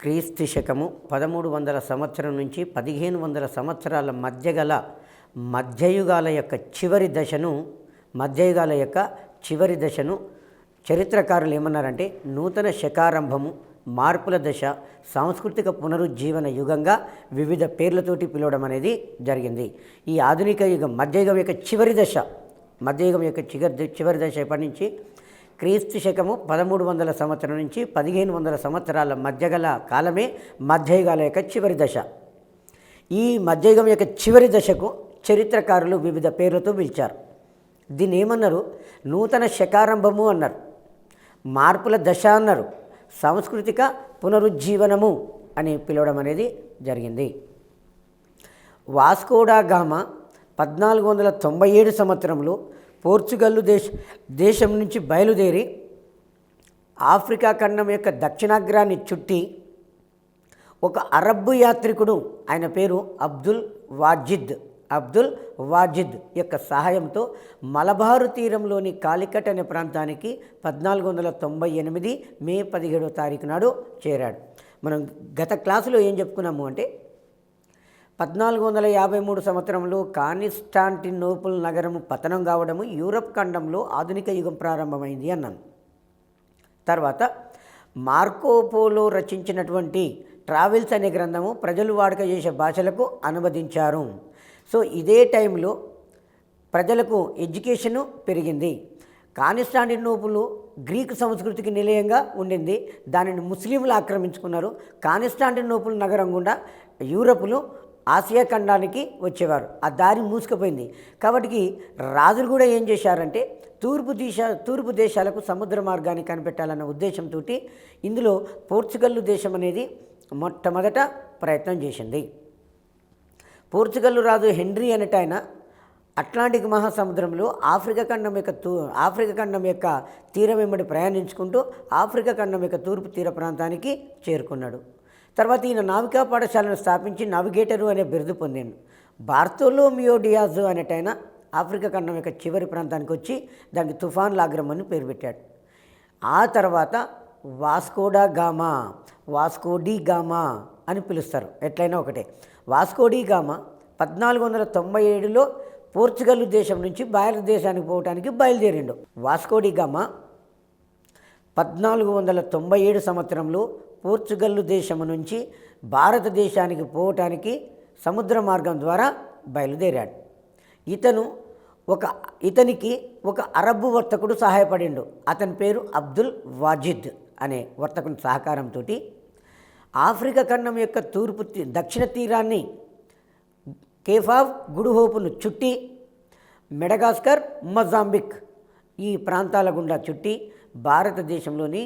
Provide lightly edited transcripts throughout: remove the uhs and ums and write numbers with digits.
క్రీస్తు శకము 1300 సంవత్సరం నుంచి 1500 సంవత్సరాల మధ్య గల మధ్యయుగాల యొక్క చివరి దశను చరిత్రకారులు ఏమన్నారంటే నూతన శకారంభము, మార్పుల దశ, సాంస్కృతిక పునరుజ్జీవన యుగంగా వివిధ పేర్లతోటి పిలవడం అనేది జరిగింది. ఈ ఆధునిక యుగం మధ్యయుగం యొక్క చివరి దశ ఎప్పటి నుంచి క్రీస్తు శకము 1300 సంవత్సరం నుంచి 1500 సంవత్సరాల మధ్య గల కాలమే మధ్యయుగాల యొక్క చివరి దశ. ఈ మధ్యయుగం యొక్క చివరి దశకు చరిత్రకారులు వివిధ పేర్లతో పిలిచారు. దీన్ని ఏమన్నారు? నూతన శకారంభము అన్నారు, మార్పుల దశ అన్నారు, సాంస్కృతిక పునరుజ్జీవనము అని పిలవడం అనేది జరిగింది. వాస్కోడా గామా 1497 సంవత్సరంలో పోర్చుగల్ దేశం నుంచి బయలుదేరి ఆఫ్రికా ఖండం యొక్క దక్షిణాగ్రాన్ని చుట్టి ఒక అరబ్బు యాత్రికుడు, ఆయన పేరు అబ్దుల్ వాజిద్ యొక్క సహాయంతో మలబారు తీరంలోని కాలికట్ అనే ప్రాంతానికి 1498 మే 17వ తారీఖు నాడు చేరాడు. మనం గత క్లాసులో ఏం చెప్పుకున్నాము అంటే 1453 సంవత్సరంలో కాన్స్టాంటినోపుల్ నగరము పతనం కావడము, యూరప్ ఖండంలో ఆధునిక యుగం ప్రారంభమైంది అన్నాను. తర్వాత మార్కోపోలో రచించినటువంటి ట్రావెల్స్ అనే గ్రంథము ప్రజలు వాడుక చేసే భాషలకు అనువదించారు. సో ఇదే టైంలో ప్రజలకు ఎడ్యుకేషను పెరిగింది. కాన్స్టాంటినోపుల్ గ్రీకు సంస్కృతికి నిలయంగా ఉండింది. దానిని ముస్లింలు ఆక్రమించుకున్నారు. కాన్స్టాంటినోపుల్ నగరం గుండా యూరప్లు ఆసియా ఖండానికి వచ్చేవారు. ఆ దారి మూసుకుపోయింది. కాబట్టి రాజులు కూడా ఏం చేశారంటే తూర్పు దేశాలకు సముద్ర మార్గాన్ని కనిపెట్టాలన్న ఉద్దేశంతో ఇందులో పోర్చుగల్ దేశం అనేది మొట్టమొదట ప్రయత్నం చేసింది. పోర్చుగల్ రాజు హెన్రీ అనేట ఆయన అట్లాంటిక్ మహాసముద్రంలో ఆఫ్రికా ఖండం యొక్క తీరం వెంబడి ప్రయాణించుకుంటూ ఆఫ్రికా ఖండం యొక్క తూర్పు తీర ప్రాంతానికి చేరుకున్నాడు. తర్వాత ఈయన నావికా పాఠశాలను స్థాపించి నావిగేటరు అనే బిరుదు పొందాడు. బార్తోలోమియో డియాజ్ అనేట ఆయన ఆఫ్రికా ఖండం యొక్క చివరి ప్రాంతానికి వచ్చి దానికి తుఫాన్ లాగ్రం అని పేరు పెట్టాడు. ఆ తర్వాత వాస్కోడి గామా అని పిలుస్తారు, ఎట్లయినా ఒకటే. వాస్కోడి గామా 1497లో పోర్చుగల్ దేశం నుంచి భారతదేశానికి పోవడానికి బయలుదేరిండు. వాస్కోడి గామా 1497 సంవత్సరంలో పోర్చుగల్ దేశం నుంచి భారతదేశానికి పోవటానికి సముద్ర మార్గం ద్వారా బయలుదేరాడు. ఇతనికి ఒక అరబ్బు వర్తకుడు సహాయపడిండు. అతని పేరు అబ్దుల్ వాజిద్ అనే వర్తకుని సహకారంతో ఆఫ్రికా ఖండం యొక్క దక్షిణ తీరాన్ని కేప్ ఆఫ్ గుడ్ హోప్ను చుట్టి మెడగాస్కర్, మొజాంబిక్ ఈ ప్రాంతాల గుండా చుట్టి భారతదేశంలోని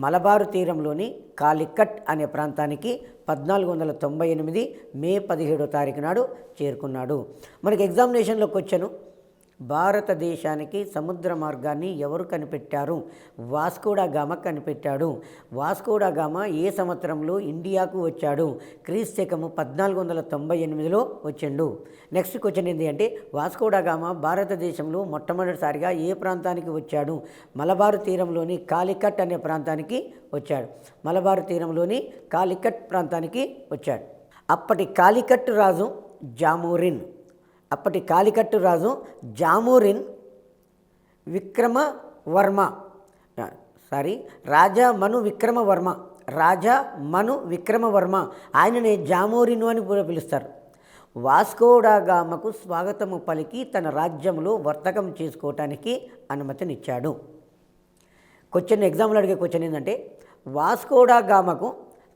మలబారు తీరంలోని కాలికట్ అనే ప్రాంతానికి 1498 మే 17వ తారీఖు నాడు చేరుకున్నాడు. మనకి ఎగ్జామినేషన్లోకి వచ్చాను, భారతదేశానికి సముద్ర మార్గాన్ని ఎవరు కనిపెట్టారు? వాస్కోడా గామా కనిపెట్టాడు. వాస్కోడా గామా ఏ సంవత్సరంలో ఇండియాకు వచ్చాడు? క్రీస్తు శకము 1498లో వచ్చిండు. నెక్స్ట్ క్వశ్చన్ ఏంటి అంటే వాస్కోడా గామా భారతదేశంలో మొట్టమొదటిసారిగా ఏ ప్రాంతానికి వచ్చాడు? మలబారు తీరంలోని కాలికట్ అనే ప్రాంతానికి వచ్చాడు. మలబారు తీరంలోని కాలికట్ ప్రాంతానికి వచ్చాడు. అప్పటి కాలికట్ రాజు జామోరిన్ రాజా మను విక్రమవర్మ ఆయననే జామోరిన్ అని కూడా పిలుస్తారు. వాస్కోడా గామాకు స్వాగతము పలికి తన రాజ్యంలో వర్తకం చేసుకోవటానికి అనుమతినిచ్చాడు. ఎగ్జామ్లో అడిగే క్వశ్చన్ ఏంటంటే వాస్కోడా గామాకు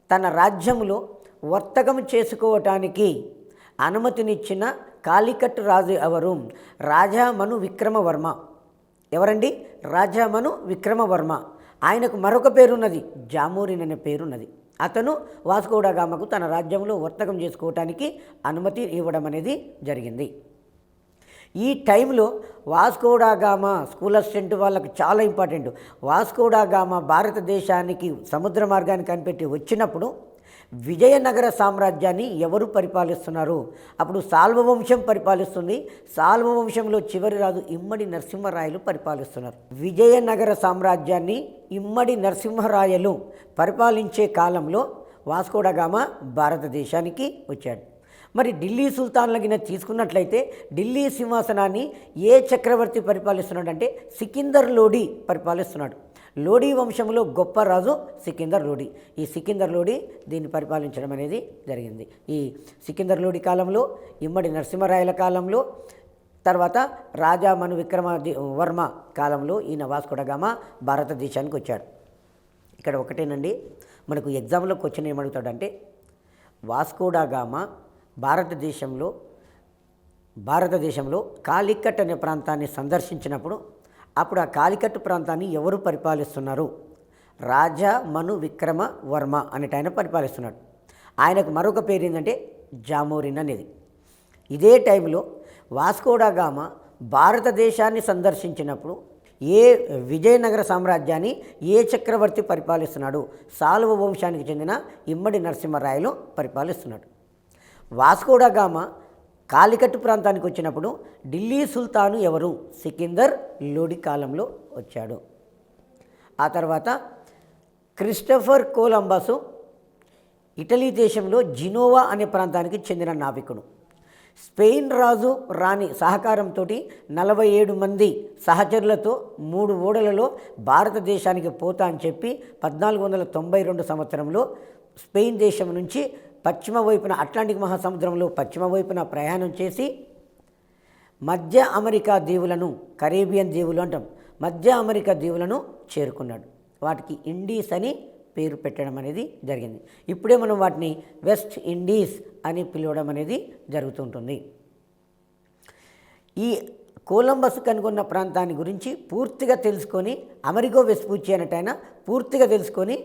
తన రాజ్యంలో వర్తకం చేసుకోవటానికి అనుమతినిచ్చిన కాలికట్ రాజు ఎవరు? రాజా మను విక్రమవర్మ. ఎవరండి? రాజా మను విక్రమవర్మ. ఆయనకు మరొక పేరున్నది, జామోరిన్ అనే పేరున్నది. అతను వాస్కోడా గామాకు తన రాజ్యంలో వర్తకం చేసుకోవటానికి అనుమతి ఇవ్వడం అనేది జరిగింది. ఈ టైంలో వాస్కోడా గామా స్కూల్ అసిస్టెంట్ వాళ్ళకు చాలా ఇంపార్టెంట్. వాస్కోడా గామా భారతదేశానికి సముద్ర మార్గాన్ని కనిపెట్టి వచ్చినప్పుడు విజయనగర సామ్రాజ్యాన్ని ఎవరు పరిపాలిస్తున్నారు? అప్పుడు సాల్వ వంశం పరిపాలిస్తుంది. సాల్వ వంశంలో చివరి రాజు ఇమ్మడి నరసింహరాయలు పరిపాలిస్తున్నారు. విజయనగర సామ్రాజ్యాన్ని ఇమ్మడి నరసింహరాయలు పరిపాలించే కాలంలో వాస్కోడగామా భారతదేశానికి వచ్చాడు. మరి ఢిల్లీ సుల్తాన్లగిన తీసుకున్నట్లయితే ఢిల్లీ సింహాసనాన్ని ఏ చక్రవర్తి పరిపాలిస్తున్నాడంటే సికిందర్ లోడి పరిపాలిస్తున్నాడు. లోడీ వంశంలో గొప్ప రాజు సికిందర్ లోడి. ఈ సికిందర్ లోడి దీన్ని పరిపాలించడం అనేది జరిగింది. ఈ సికిందర్ లోడి కాలంలో, ఇమ్మడి నరసింహరాయల కాలంలో, తర్వాత రాజా మను విక్రమవర్మ కాలంలో ఈయన వాస్కోడగామా భారతదేశానికి వచ్చాడు. ఇక్కడ ఒకటేనండి, మనకు ఎగ్జామ్లో క్వశ్చన్ ఏమడుగుతాడంటే వాస్కోడగామా భారతదేశంలో కాలికట్ అనే ప్రాంతాన్ని సందర్శించినప్పుడు అప్పుడు ఆ కాలికట్ ప్రాంతాన్ని ఎవరు పరిపాలిస్తున్నారు? రాజా మను విక్రమ వర్మ అనేట ఆయన పరిపాలిస్తున్నాడు. ఆయనకు మరొక పేరు ఏంటంటే జామోరిన్ అనేది. ఇదే టైంలో వాస్కోడగామా భారతదేశాన్ని సందర్శించినప్పుడు విజయనగర సామ్రాజ్యాన్ని ఏ చక్రవర్తి పరిపాలిస్తున్నాడు? సాలువ వంశానికి చెందిన ఇమ్మడి నరసింహరాయలు పరిపాలిస్తున్నాడు. వాస్కోడగామా కాలికట్టు ప్రాంతానికి వచ్చినప్పుడు ఢిల్లీ సుల్తాను ఎవరు? సికిందర్ లోడి కాలంలో వచ్చాడు. ఆ తర్వాత క్రిస్టోఫర్ కొలంబస్ ఇటలీ దేశంలో జినోవా అనే ప్రాంతానికి చెందిన నావికుడు. స్పెయిన్ రాజు రాణి సహకారంతో 47 మంది సహచరులతో 3 ఓడలలో భారతదేశానికి పోతా అని చెప్పి 1492 సంవత్సరంలో స్పెయిన్ దేశం నుంచి పశ్చిమ వైపున అట్లాంటిక్ మహాసముద్రంలో పశ్చిమ వైపున ప్రయాణం చేసి మధ్య అమెరికా దీవులను, కరేబియన్ దీవులు అంటాం, మధ్య అమెరికా దీవులను చేరుకున్నాడు. వాటికి ఇండీస్ అని పేరు పెట్టడం అనేది జరిగింది. ఇప్పుడే మనం వాటిని వెస్ట్ ఇండీస్ అని పిలవడం అనేది జరుగుతుంటుంది. ఈ కొలంబస్ కనుగొన్న ప్రాంతాన్ని గురించి పూర్తిగా తెలుసుకొని అమెరిగో వెస్పూచి అనేటైనా పూర్తిగా తెలుసుకొని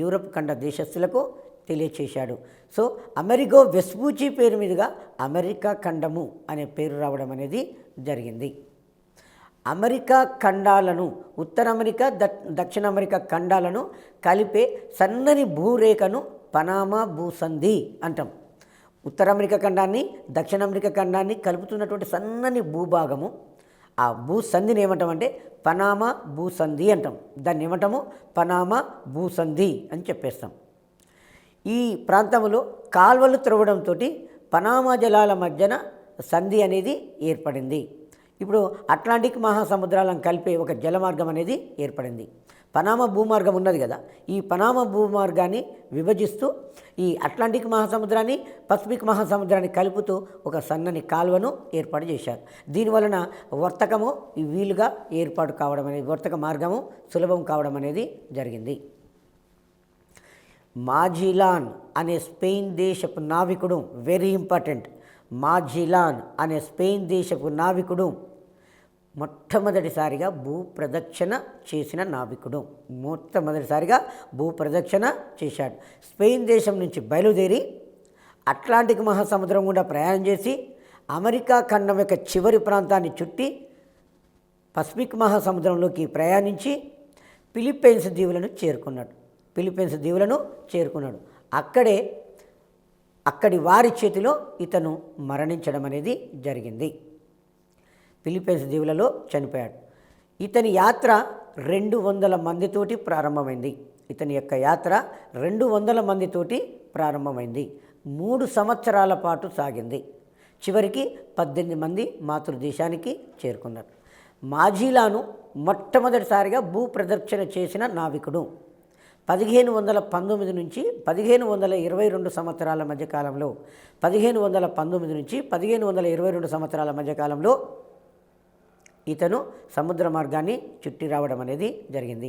యూరప్ ఖండ దేశస్తులకు తెలియచేశాడు. సో అమెరిగో వెస్పూచి పేరు మీదుగా అమెరికా ఖండము అనే పేరు రావడం అనేది జరిగింది. అమెరికా ఖండాలను, ఉత్తర అమెరికా, దక్షిణ అమెరికా ఖండాలను కలిపే సన్నని భూరేఖను పనామా భూసంధి అంటాం. ఉత్తర అమెరికా ఖండాన్ని, దక్షిణ అమెరికా ఖండాన్ని కలుపుతున్నటువంటి సన్నని భూభాగము, ఆ భూసంధిని ఏమంటామంటే పనామా భూసంధి అంటాం. దాన్ని ఏమంటాము? పనామా భూసంధి అని చెప్పేస్తాం. ఈ ప్రాంతంలో కాల్వలు త్రవ్వడంతో పనామా జలాల మధ్యన సంధి అనేది ఏర్పడింది. ఇప్పుడు అట్లాంటిక్ మహాసముద్రాలను కలిపే ఒక జలమార్గం అనేది ఏర్పడింది. పనామా భూమార్గం ఉన్నది కదా, ఈ పనామా భూమార్గాన్ని విభజిస్తూ ఈ అట్లాంటిక్ మహాసముద్రాన్ని, పసిఫిక్ మహాసముద్రాన్ని కలుపుతూ ఒక సన్నని కాలువను ఏర్పాటు చేశారు. దీనివలన వర్తకము వీలుగా ఏర్పాటు కావడం అనేది, వర్తక మార్గము సులభం కావడం అనేది జరిగింది. మాజిలాన్ అనే స్పెయిన్ దేశపు నావికుడు, వెరీ ఇంపార్టెంట్, మాజిలాన్ అనే స్పెయిన్ దేశపు నావికుడు మొట్టమొదటిసారిగా భూప్రదక్షిణ చేసిన నావికుడు. మొట్టమొదటిసారిగా భూప్రదక్షిణ చేశాడు. స్పెయిన్ దేశం నుంచి బయలుదేరి అట్లాంటిక్ మహాసముద్రం గుండా ప్రయాణం చేసి అమెరికా ఖండం యొక్క చివరి ప్రాంతాన్ని చుట్టి పసిఫిక్ మహాసముద్రంలోకి ప్రయాణించి ఫిలిప్పైన్స్ దీవులను చేరుకున్నాడు. అక్కడి వారి చేతిలో ఇతను మరణించడం అనేది జరిగింది. ఫిలిప్పైన్స్ దీవులలో చనిపోయాడు. ఇతని యాత్ర 200 మందితోటి ప్రారంభమైంది. ఇతని యొక్క యాత్ర 200 మందితోటి ప్రారంభమైంది. 3 సంవత్సరాల పాటు సాగింది. చివరికి 18 మంది మాతృదేశానికి చేరుకున్నారు. మాజిలాను మొట్టమొదటిసారిగా భూప్రదక్షిణ చేసిన నావికుడు. 1519 నుంచి 1522 సంవత్సరాల మధ్యకాలంలో 1519 నుంచి 1522 సంవత్సరాల మధ్యకాలంలో ఇతను సముద్ర మార్గాన్ని చుట్టి రావడం అనేది జరిగింది.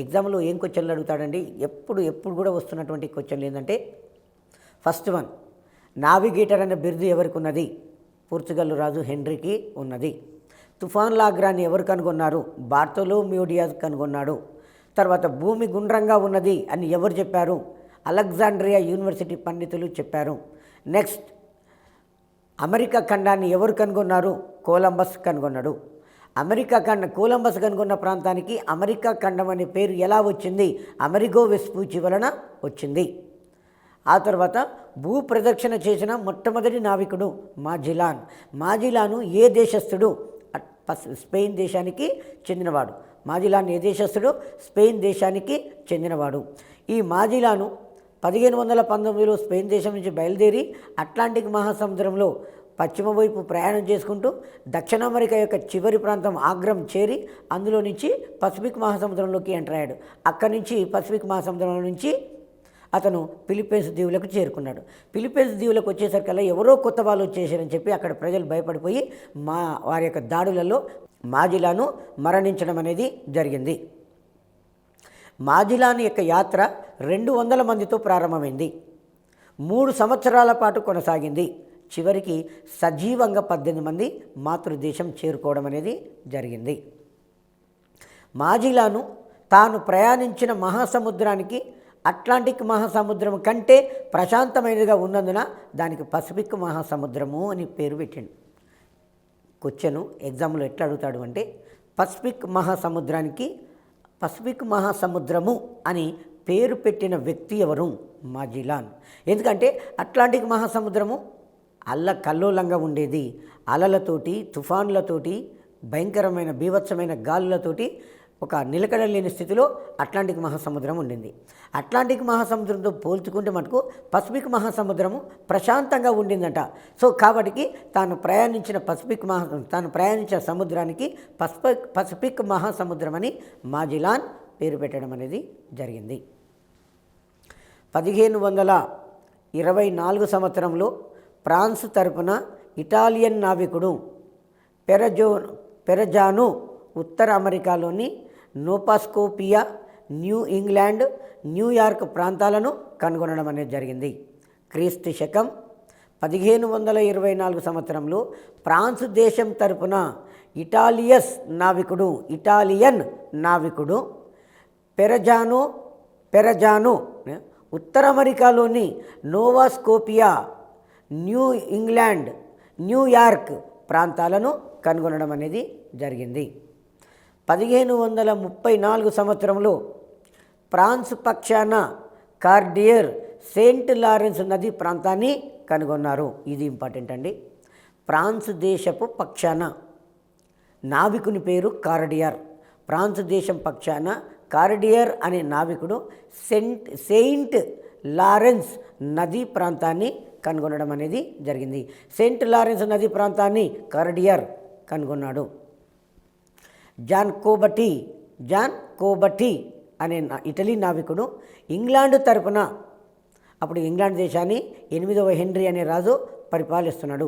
ఎగ్జామ్లో ఏం క్వశ్చన్లు అడుగుతాడండి? ఎప్పుడు కూడా వస్తున్నటువంటి క్వశ్చన్లు ఏంటంటే, ఫస్ట్ వన్, నావిగేటర్ అనే బిరుదు ఎవరికి ఉన్నది? పోర్చుగల్ రాజు హెన్రీకి ఉన్నది. తుఫాన్ లాగ్రాన్ని ఎవరు కనుగొన్నారు? బార్తోలోమ్యూ డియాజ్ కనుగొన్నాడు. తర్వాత భూమి గుండ్రంగా ఉన్నది అని ఎవరు చెప్పారు? అలెగ్జాండ్రియా యూనివర్సిటీ పండితులు చెప్పారు. నెక్స్ట్, అమెరికా ఖండాన్ని ఎవరు కనుగొన్నారు? కొలంబస్ కనుగొన్నాడు. కొలంబస్ కనుగొన్న ప్రాంతానికి అమెరికా ఖండం అనే పేరు ఎలా వచ్చింది? అమెరిగో వెస్పూచి వలన వచ్చింది. ఆ తర్వాత భూప్రదక్షిణ చేసిన మొట్టమొదటి నావికుడు మాజిలాను ఏ దేశస్థుడు? స్పెయిన్ దేశానికి చెందినవాడు. మాజిలాన్ ఏ దేశస్థుడు? స్పెయిన్ దేశానికి చెందినవాడు. ఈ మాజిలాను 1519లో స్పెయిన్ దేశం నుంచి బయలుదేరి అట్లాంటిక్ మహాసముద్రంలో పశ్చిమ వైపు ప్రయాణం చేసుకుంటూ దక్షిణ అమెరికా యొక్క చివరి ప్రాంతం ఆగ్రం చేరి అందులో నుంచి పసిఫిక్ మహాసముద్రంలోకి ఎంటర్ అయ్యాడు. అక్కడి నుంచి పసిఫిక్ మహాసముద్రంలో నుంచి అతను ఫిలిప్పీన్స్ దీవులకు చేరుకున్నాడు. ఫిలిప్పీన్స్ దీవులకు వచ్చేసరికల్లా ఎవరో కొత్త వాళ్ళు వచ్చేసారని చెప్పి అక్కడ ప్రజలు భయపడిపోయి వారి యొక్క దాడులలో మాజిలాను మరణించడం అనేది జరిగింది. మాజిలాన్ యొక్క యాత్ర 200 మందితో ప్రారంభమైంది. 3 సంవత్సరాల పాటు కొనసాగింది. చివరికి సజీవంగా 18 మంది మాతృదేశం చేరుకోవడం అనేది జరిగింది. మాజిలాను తాను ప్రయాణించిన మహాసముద్రానికి అట్లాంటిక్ మహాసముద్రం కంటే ప్రశాంతమైనదిగా ఉన్నందున దానికి పసిఫిక్ మహాసముద్రము అని పేరు పెట్టిండు. క్వశ్చను ఎగ్జామ్లో ఎట్లా అడుగుతాడు అంటే పసిఫిక్ మహాసముద్రము అని పేరు పెట్టిన వ్యక్తి ఎవరు? మాజిలాన్. ఎందుకంటే అట్లాంటిక్ మహాసముద్రము అల్లకల్లోలంగా ఉండేది. అలలతోటి, తుఫాన్లతోటి, భయంకరమైన బీభత్సమైన గాలులతోటి ఒక నిలకడలేని స్థితిలో అట్లాంటిక్ మహాసముద్రం ఉండింది. అట్లాంటిక్ మహాసముద్రంతో పోల్చుకుంటే మటుకు పసిఫిక్ మహాసముద్రము ప్రశాంతంగా ఉండిందట. సో కాబట్టి తాను ప్రయాణించిన సముద్రానికి పసిఫిక్ మహాసముద్రం అని మాజిలాన్ పేరు పెట్టడం అనేది జరిగింది. 1524 సంవత్సరంలో ఫ్రాన్స్ తరపున ఇటాలియన్ నావికుడు పెరజాను ఉత్తర అమెరికాలోని నోవాస్కోపియా, న్యూ ఇంగ్లాండ్, న్యూయార్క్ ప్రాంతాలను కనుగొనడం అనేది జరిగింది. క్రీస్తు శకం 1524 సంవత్సరంలో ఫ్రాన్స్ దేశం తరపున ఇటాలియన్ నావికుడు పెరజాను ఉత్తర అమెరికాలోని నోవాస్కోపియా, న్యూ ఇంగ్లాండ్, న్యూయార్క్ ప్రాంతాలను కనుగొనడం అనేది జరిగింది. 1534 సంవత్సరంలో ఫ్రాన్స్ పక్షాన కార్డియర్ సెయింట్ లారెన్స్ నది ప్రాంతాన్ని కనుగొన్నారు. ఇది ఇంపార్టెంట్ అండి. ఫ్రాన్స్ దేశపు పక్షాన నావికుని పేరు కార్డియర్. ఫ్రాన్స్ దేశం పక్షాన కార్డియర్ అనే నావికుడు సెయింట్ లారెన్స్ నదీ ప్రాంతాన్ని కనుగొనడం అనేది జరిగింది. సెయింట్ లారెన్స్ నది ప్రాంతాన్ని కార్డియర్ కనుగొన్నాడు. జాన్ కోబటి అనే ఇటలీ నావికుడు ఇంగ్లాండ్ తరపున, అప్పుడు ఇంగ్లాండ్ దేశాన్ని 8వ హెన్రీ అనే రాజు పరిపాలిస్తున్నాడు.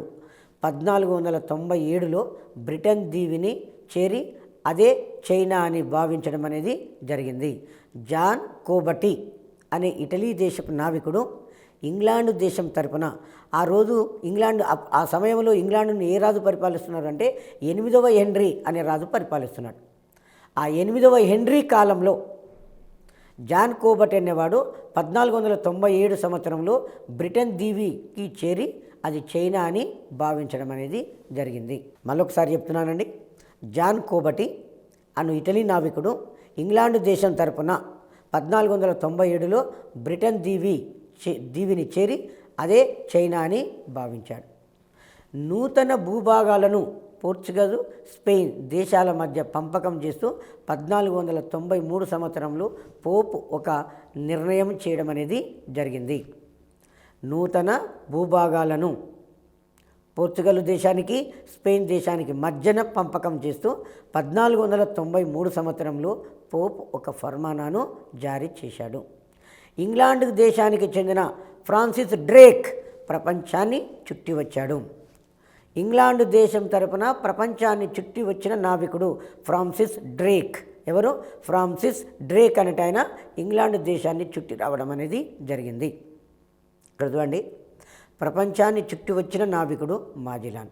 1497లో బ్రిటన్ దీవిని చేరి అదే చైనా అని భావించడం అనేది జరిగింది. జాన్ కోబటి అనే ఇటలీ దేశపు నావికుడు ఇంగ్లాండ్ దేశం తరపున, ఆ సమయంలో ఇంగ్లాండ్ను ఏ రాజు పరిపాలిస్తున్నారు అంటే 8వ హెన్రీ అనే రాజు పరిపాలిస్తున్నాడు. ఆ 8వ హెన్రీ కాలంలో జాన్ కోబట్ అనేవాడు 1497 సంవత్సరంలో బ్రిటన్ దీవికి చేరి అది చైనా అని భావించడం అనేది జరిగింది. మళ్ళొకసారి చెప్తున్నానండి. జాన్ కోబటి అను ఇటలీ నావికుడు ఇంగ్లాండ్ దేశం తరపున 1497లో బ్రిటన్ దీవిని చేరి అదే చైనా అని భావించాడు. నూతన భూభాగాలను పోర్చుగల్, స్పెయిన్ దేశాల మధ్య పంపకం చేస్తూ 1493 సంవత్సరంలో పోప్ ఒక నిర్ణయం చేయడం అనేది జరిగింది. నూతన భూభాగాలను పోర్చుగల్ దేశానికి, స్పెయిన్ దేశానికి మధ్యన పంపకం చేస్తూ 1493 సంవత్సరంలో పోప్ ఒక ఫర్మానాను జారీ చేశాడు. ఇంగ్లాండ్ దేశానికి చెందిన ఫ్రాన్సిస్ డ్రేక్ ప్రపంచాన్ని చుట్టి వచ్చాడు. ఇంగ్లాండ్ దేశం తరపున ప్రపంచాన్ని చుట్టి వచ్చిన నావికుడు ఫ్రాన్సిస్ డ్రేక్. ఎవరు? ఫ్రాన్సిస్ డ్రేక్ అనేట ఆయన ఇంగ్లాండ్ దేశాన్ని చుట్టి రావడం అనేది జరిగింది. ఇక్కడ చూడండి, ప్రపంచాన్ని చుట్టి వచ్చిన నావికుడు మాజిలాన్.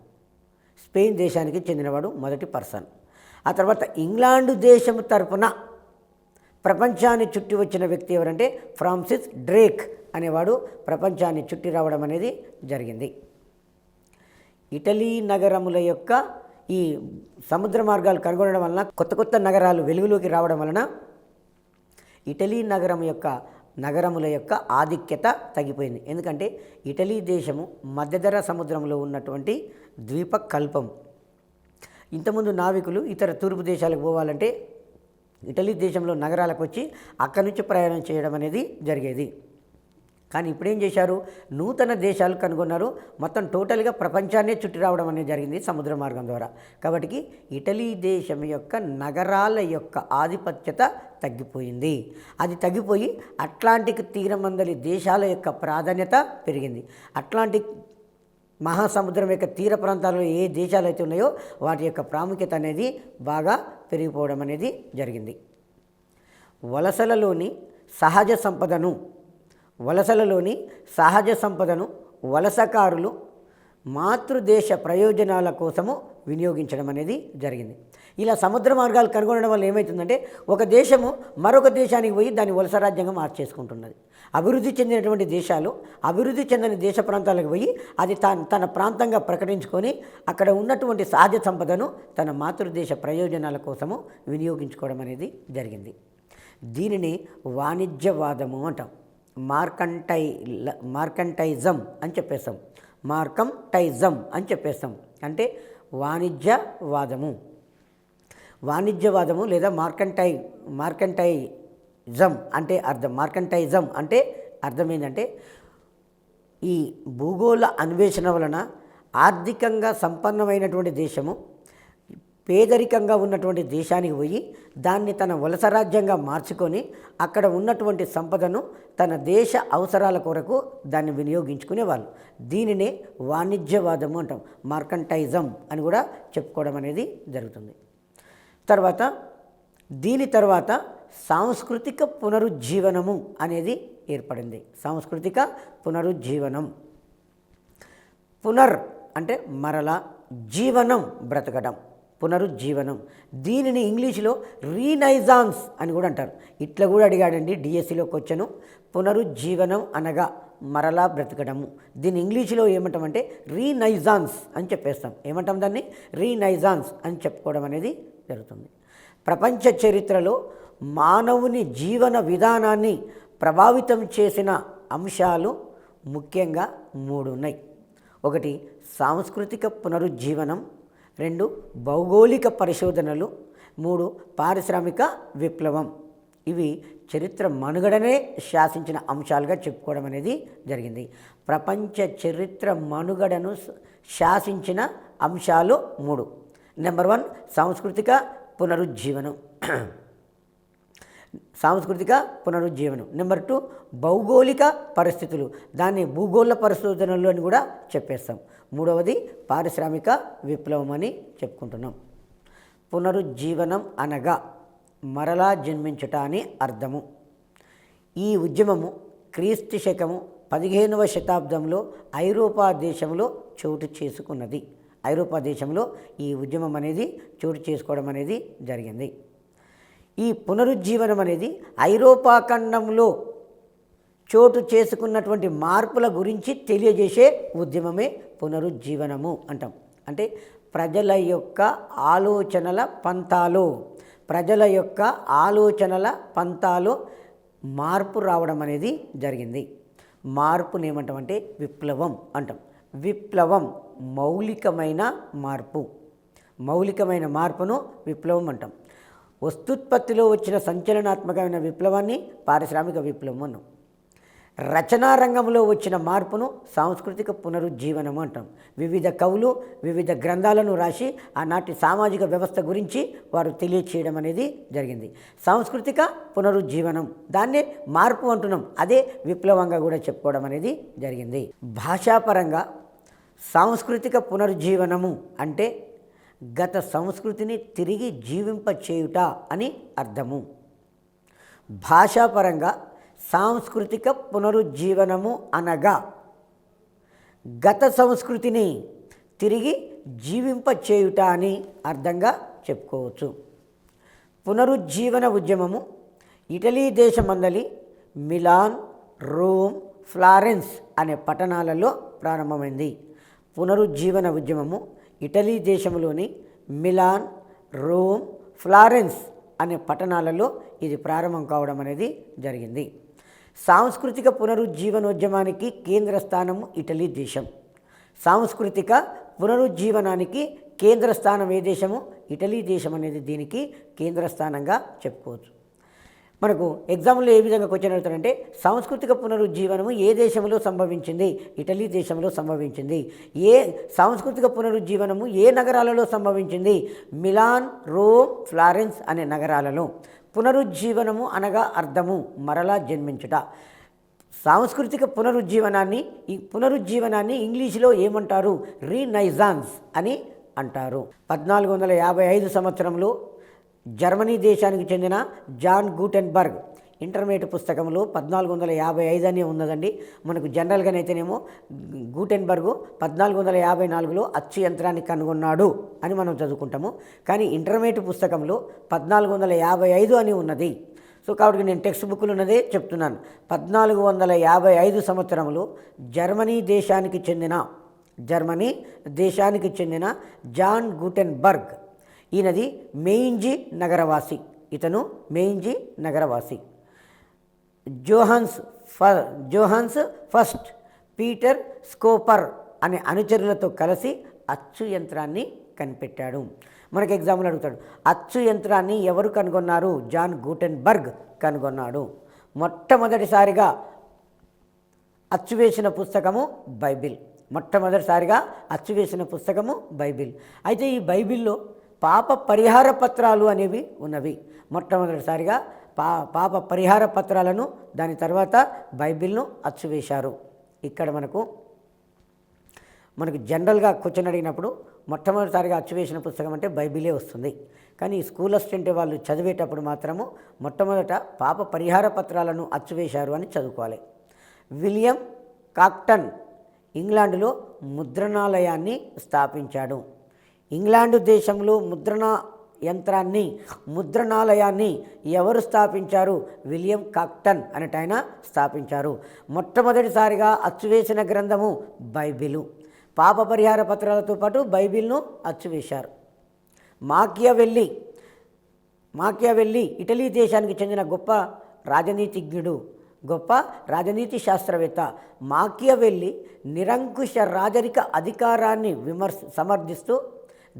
స్పెయిన్ దేశానికి చెందినవాడు మొదటి పర్సన్. ఆ తర్వాత ఇంగ్లాండ్ దేశం తరపున ప్రపంచాన్ని చుట్టి వచ్చిన వ్యక్తి ఎవరంటే ఫ్రాన్సిస్ డ్రేక్ అనేవాడు ప్రపంచాన్ని చుట్టి రావడం అనేది జరిగింది. ఇటలీ నగరముల యొక్క ఈ సముద్ర మార్గాలు కనుగొనడం వలన కొత్త కొత్త నగరాలు వెలుగులోకి రావడం వలన ఇటలీ నగరముల యొక్క ఆధిక్యత తగ్గిపోయింది. ఎందుకంటే ఇటలీ దేశము మధ్యధరా సముద్రంలో ఉన్నటువంటి ద్వీప కల్పం. ఇంతకుముందు నావికులు ఇతర తూర్పు దేశాలకు పోవాలంటే ఇటలీ దేశంలో నగరాలకు వచ్చి అక్కడి నుంచి ప్రయాణం చేయడం అనేది జరిగేది. కానీ ఇప్పుడేం చేశారు, నూతన దేశాలు కనుగొన్నారు. మొత్తం టోటల్గా ప్రపంచాన్నే చుట్టి రావడం అనేది జరిగింది సముద్ర మార్గం ద్వారా. కాబట్టి ఇటలీ దేశం యొక్క నగరాల యొక్క ఆధిపత్యత తగ్గిపోయింది. అది తగ్గిపోయి అట్లాంటిక్ తీరమందలి దేశాల యొక్క ప్రాధాన్యత పెరిగింది. అట్లాంటిక్ మహాసముద్రం యొక్క తీర ప్రాంతాల్లో ఏ దేశాలు అయితే ఉన్నాయో వాటి యొక్క ప్రాముఖ్యత అనేది బాగా పెరిగిపోవడం అనేది జరిగింది. వలసలలోని సహజ సంపదను వలసకారులు మాతృదేశ ప్రయోజనాల కోసము వినియోగించడం అనేది జరిగింది. ఇలా సముద్ర మార్గాలు కనుగొనడం వల్ల ఏమవుతుందంటే, ఒక దేశము మరొక దేశానికి పోయి దాన్ని వలస రాజ్యంగా మార్చేసుకుంటున్నది. అభివృద్ధి చెందినటువంటి దేశాలు అభివృద్ధి చెందని దేశ ప్రాంతాలకు పోయి అది తన ప్రాంతంగా ప్రకటించుకొని అక్కడ ఉన్నటువంటి సహజ సంపదను తన మాతృదేశ ప్రయోజనాల కోసము వినియోగించుకోవడం అనేది జరిగింది. దీనిని వాణిజ్యవాదము అంటాం. మార్కంటైజం అని చెప్పేస్తాం. అంటే వాణిజ్యవాదము లేదా మార్కంటైజం అంటే అర్థం ఏంటంటే, ఈ భూగోళ అన్వేషణ వలన ఆర్థికంగా సంపన్నమైనటువంటి దేశము పేదరికంగా ఉన్నటువంటి దేశానికి పోయి దాన్ని తన వలస రాజ్యంగా మార్చుకొని అక్కడ ఉన్నటువంటి సంపదను తన దేశ అవసరాల కొరకు దాన్ని వినియోగించుకునేవాళ్ళు. దీనినే వాణిజ్యవాదము అంటాం. మార్కంటైజం అని కూడా చెప్పుకోవడం అనేది జరుగుతుంది. దీని తర్వాత సాంస్కృతిక పునరుజ్జీవనము అనేది ఏర్పడింది. సాంస్కృతిక పునరుజ్జీవనం. పునర్ అంటే మరలా, జీవనం బ్రతకడం, పునరుజ్జీవనం. దీనిని ఇంగ్లీష్లో రీనైజాన్స్ అని కూడా అంటారు. ఇట్లా కూడా అడిగాడండి డిఎస్సిలో క్వశ్చను. పునరుజ్జీవనం అనగా మరలా బ్రతకడము. దీన్ని ఇంగ్లీష్లో ఏమంటామంటే రీనైజాన్స్ అని చెప్పేస్తాం. ఏమంటాం దాన్ని? రీనైజాన్స్ అని చెప్పుకోవడం అనేది జరుగుతుంది. ప్రపంచ చరిత్రలో మానవుని జీవన విధానాన్ని ప్రభావితం చేసిన అంశాలు ముఖ్యంగా 3 ఉన్నాయి. 1 సాంస్కృతిక పునరుజ్జీవనం, 2 భౌగోళిక పరిశోధనలు, 3 పారిశ్రామిక విప్లవం. ఇవి చరిత్ర మనుగడనే శాసించిన అంశాలుగా చెప్పుకోవడం అనేది జరిగింది. ప్రపంచ చరిత్ర మనుగడను శాసించిన అంశాలు 3. నెంబర్ 1 సాంస్కృతిక పునరుజ్జీవనం. నెంబర్ 2 భౌగోళిక పరిస్థితులు, దాన్ని భూగోళ పరిశోధనలు అని కూడా చెప్పేస్తాం. 3వది పారిశ్రామిక విప్లవం అని చెప్పుకుంటున్నాం. పునరుజ్జీవనం అనగా మరలా జన్మించుట అని అర్థము. ఈ ఉద్యమము క్రీస్తు శకము 15వ శతాబ్దంలో ఐరోపా దేశంలో చోటు చేసుకున్నది. ఐరోపా దేశంలో ఈ ఉద్యమం అనేది చోటు చేసుకోవడం అనేది జరిగింది. ఈ పునరుజ్జీవనం అనేది ఐరోపా ఖండంలో చోటు చేసుకున్నటువంటి మార్పుల గురించి తెలియజేసే ఉద్యమమే పునరుజ్జీవనము అంటాం. అంటే ప్రజల యొక్క ఆలోచనల మార్పు రావడం అనేది జరిగింది. మార్పుని ఏమంటామంటే విప్లవం అంటాం. విప్లవం మౌలికమైన మార్పును విప్లవం అంటాం. వస్తుత్పత్తిలో వచ్చిన సంచలనాత్మకమైన విప్లవాన్ని పారిశ్రామిక విప్లవం అన్నాం. రచనా రంగంలో వచ్చిన మార్పును సాంస్కృతిక పునరుజ్జీవనం అంటాం. వివిధ కవులు వివిధ గ్రంథాలను రాసి ఆనాటి సామాజిక వ్యవస్థ గురించి వారు తెలియచేయడం అనేది జరిగింది. సాంస్కృతిక పునరుజ్జీవనం, దాన్నే మార్పు అంటున్నాం. అదే విప్లవంగా కూడా చెప్పుకోవడం అనేది జరిగింది. భాషాపరంగా సాంస్కృతిక పునరుజ్జీవనము అంటే గత సంస్కృతిని తిరిగి జీవింపచేయుట అని అర్థము. భాషాపరంగా సాంస్కృతిక పునరుజ్జీవనము అనగా గత సంస్కృతిని తిరిగి జీవింపచేయుట అని అర్థంగా చెప్పుకోవచ్చు. పునరుజ్జీవన ఉద్యమము ఇటలీ దేశమందలి మిలాన్, రోమ్, ఫ్లారెన్స్ అనే పట్టణాలలో ప్రారంభమైంది. పునరుజ్జీవన ఉద్యమము ఇటలీ దేశంలోని మిలాన్, రోమ్, ఫ్లారెన్స్ అనే పట్టణాలలో ఇది ప్రారంభం కావడం అనేది జరిగింది. సాంస్కృతిక పునరుజ్జీవనోద్యమానికి కేంద్ర స్థానము ఇటలీ దేశం. సాంస్కృతిక పునరుజ్జీవనానికి కేంద్ర స్థానం ఏ దేశము? ఇటలీ దేశం అనేది దీనికి కేంద్ర స్థానంగా చెప్పుకోవచ్చు. మనకు ఎగ్జామ్లో ఏ విధంగా క్వశ్చన్ అడుగుతారంటే సాంస్కృతిక పునరుజ్జీవనము ఏ దేశంలో సంభవించింది? ఇటలీ దేశంలో సంభవించింది. ఏ సాంస్కృతిక పునరుజ్జీవనము ఏ నగరాలలో సంభవించింది? మిలాన్, రోమ్, ఫ్లారెన్స్ అనే నగరాలలో. పునరుజ్జీవనము అనగా అర్థము మరలా జన్మించుట. సాంస్కృతిక పునరుజ్జీవనాన్ని ఇంగ్లీషులో ఏమంటారు? రీనైజాన్స్ అని అంటారు. 1455 సంవత్సరంలో జర్మనీ దేశానికి చెందిన జాన్ గూటెన్బర్గ్ ఇంటర్మీడియట్ పుస్తకంలో 1455 అని ఉన్నదండి. మనకు జనరల్గానైతేనేమో గూటెన్బర్గ్ 1454లో అచ్చు యంత్రాన్ని కనుగొన్నాడు అని మనం చదువుకుంటాము. కానీ ఇంటర్మీడియట్ పుస్తకంలో 1455 అని ఉన్నది. సో కాబట్టి నేను టెక్స్ట్ బుక్లు ఉన్నదే చెప్తున్నాను. 1455 సంవత్సరంలో జర్మనీ దేశానికి చెందిన జాన్ గూటెన్బర్గ్, ఈయనది మెయింజి నగరవాసి. జోహాన్స్ ఫస్ట్ పీటర్ స్కోపర్ అనే అనుచరులతో కలిసి అచ్చు యంత్రాన్ని కనిపెట్టాడు. మనకి ఎగ్జాంపుల్ అడుగుతాడు, అచ్చు యంత్రాన్ని ఎవరు కనుగొన్నారు? జాన్ గూటెన్బర్గ్ కనుగొన్నాడు. మొట్టమొదటిసారిగా అచ్చు వేసిన పుస్తకము బైబిల్. అయితే ఈ బైబిల్లో పాప పరిహార పత్రాలు అనేవి ఉన్నవి. మొట్టమొదటిసారిగా పాప పరిహార పత్రాలను, దాని తర్వాత బైబిల్ను అచ్చువేశారు. ఇక్కడ మనకు జనరల్గా క్వశ్చన్ అడిగినప్పుడు మొట్టమొదటిసారిగా అచ్చువేసిన పుస్తకం అంటే బైబిలే వస్తుంది. కానీ స్కూల్ అసిస్టెంట్ వాళ్ళు చదివేటప్పుడు మాత్రము మొట్టమొదట పాప పరిహార పత్రాలను అచ్చువేశారు అని చదువుకోవాలి. విలియం కాక్టన్ ఇంగ్లాండులో ముద్రణాలయాన్ని స్థాపించాడు. ఇంగ్లాండు దేశంలో ముద్రణాలయాన్ని ఎవరు స్థాపించారు? విలియం కాక్టన్ అనేటాయన స్థాపించారు. మొట్టమొదటిసారిగా అచ్చువేసిన గ్రంథము బైబిలు. పాప పరిహార పత్రాలతో పాటు బైబిల్ను అచ్చువేశారు. మాకియావెల్లి ఇటలీ దేశానికి చెందిన గొప్ప రాజనీతి శాస్త్రవేత్త. మాకియావెల్లి నిరంకుశ రాజరిక అధికారాన్ని సమర్థిస్తూ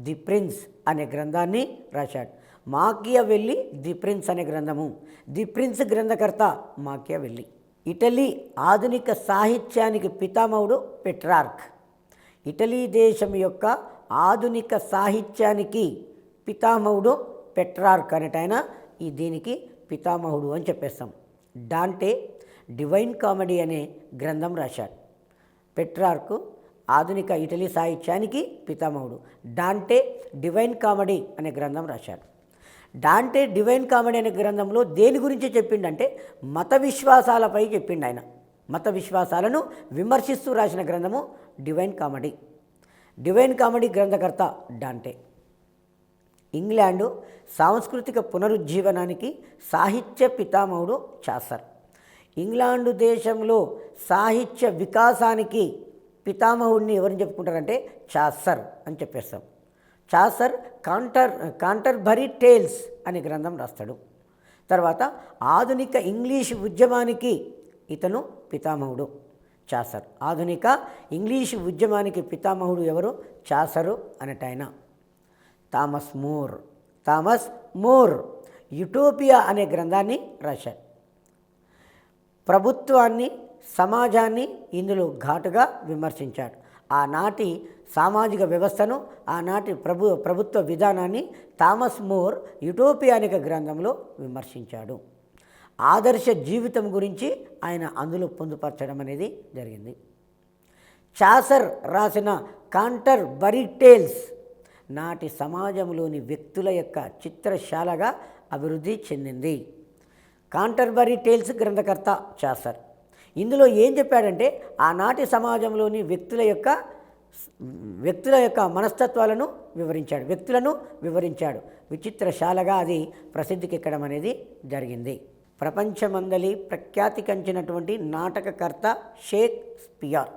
ది ప్రిన్స్ అనే గ్రంథాన్ని రాశాడు. మాకియావెల్లి ది ప్రిన్స్ అనే గ్రంథము. ది ప్రిన్స్ గ్రంథకర్త మాకియావెల్లి. ఇటలీ ఆధునిక సాహిత్యానికి పితామహుడు పెట్రార్క్. ఇటలీ దేశం యొక్క ఆధునిక సాహిత్యానికి పితామహుడు పెట్రార్క్ అనేటైన దీనికి పితామహుడు అని చెప్పేస్తాం. డాంటే డివైన్ కామెడీ అనే గ్రంథం రాశాడు. పెట్రార్క్ ఆధునిక ఇటలీ సాహిత్యానికి పితామహుడు. డాంటే డివైన్ కామెడీ అనే గ్రంథం రాశాడు. డాంటే డివైన్ కామెడీ అనే గ్రంథంలో దేని గురించి చెప్పిండంటే మత విశ్వాసాలపై చెప్పిండు. ఆయన మత విశ్వాసాలను విమర్శిస్తూ రాసిన గ్రంథము డివైన్ కామెడీ గ్రంథకర్త డాంటే. ఇంగ్లాండు సాంస్కృతిక పునరుజ్జీవనానికి సాహిత్య పితామహుడు చాసర్. ఇంగ్లాండు దేశంలో సాహిత్య వికాసానికి పితామహుడిని ఎవరిని చెప్పుకుంటారంటే చాసర్ అని చెప్పేస్తాం. చాసర్ కాంటర్బరీ టేల్స్ అనే గ్రంథం రాస్తాడు. తర్వాత ఆధునిక ఇంగ్లీష్ ఉద్యమానికి ఇతను పితామహుడు చాసర్. ఆధునిక ఇంగ్లీష్ ఉద్యమానికి పితామహుడు ఎవరు? చాసరు అనేటాయన. థామస్ మోర్ యుటోపియా అనే గ్రంథాన్ని రాశాడు. ప్రభుత్వాన్ని, సమాజాన్ని ఇందులో ఘాటుగా విమర్శించాడు. ఆనాటి సామాజిక వ్యవస్థను, ఆనాటి ప్రభుత్వ విధానాన్ని థామస్ మోర్ యుటోపియా అనే గ్రంథంలో విమర్శించాడు. ఆదర్శ జీవితం గురించి ఆయన అందులో పొందుపరచడం అనేది జరిగింది. చాసర్ రాసిన కాంటర్బరీ టేల్స్ నాటి సమాజంలోని వ్యక్తుల యొక్క చిత్రశాలగా అభివృద్ధి చెందింది. కాంటర్బరీ టేల్స్ గ్రంథకర్త చాసర్. ఇందులో ఏం చెప్పాడంటే ఆనాటి సమాజంలోని వ్యక్తుల యొక్క మనస్తత్వాలను వివరించాడు. విచిత్రశాలగా అది ప్రసిద్ధికి ఎక్కడం అనేది జరిగింది. ప్రపంచమందలి ప్రఖ్యాతి కంచినటువంటి నాటకకర్త షేక్స్పియర్.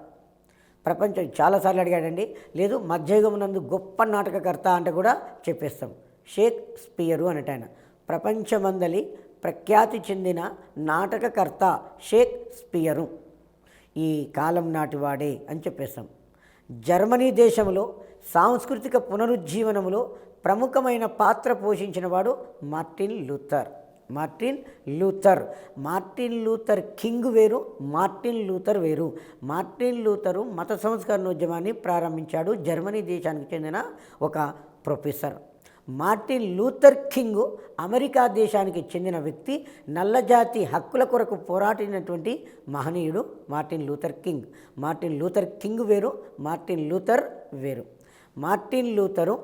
ప్రపంచం చాలాసార్లు అడిగాడండి. లేదు మధ్యయుగం నందు గొప్ప నాటకకర్త అంటే కూడా చెప్పేస్తాం. షేక్స్పియరు అనేటాయన ప్రపంచమందలి ప్రఖ్యాతి చెందిన నాటకకర్త షేక్స్పియరు. ఈ కాలం నాటివాడే అని చెప్పేస్తాం. జర్మనీ దేశంలో సాంస్కృతిక పునరుజ్జీవనంలో ప్రముఖమైన పాత్ర పోషించిన వాడు Martin Luther. Martin Luther king వేరు, మార్టిన్ లూథర్ వేరు. మార్టిన్ లూథరు మత సంస్కరణోద్యమాన్ని ప్రారంభించాడు, జర్మనీ దేశానికి చెందిన ఒక professor. Martin Luther king America దేశానికి చెందిన వ్యక్తి, నల్లజాతి హక్కుల కొరకు పోరాడినటువంటి మహనీయుడు Martin Luther king. Martin Luther king వేరు, మార్టిన్ లూథర్ వేరు. మార్టిన్ లూథరు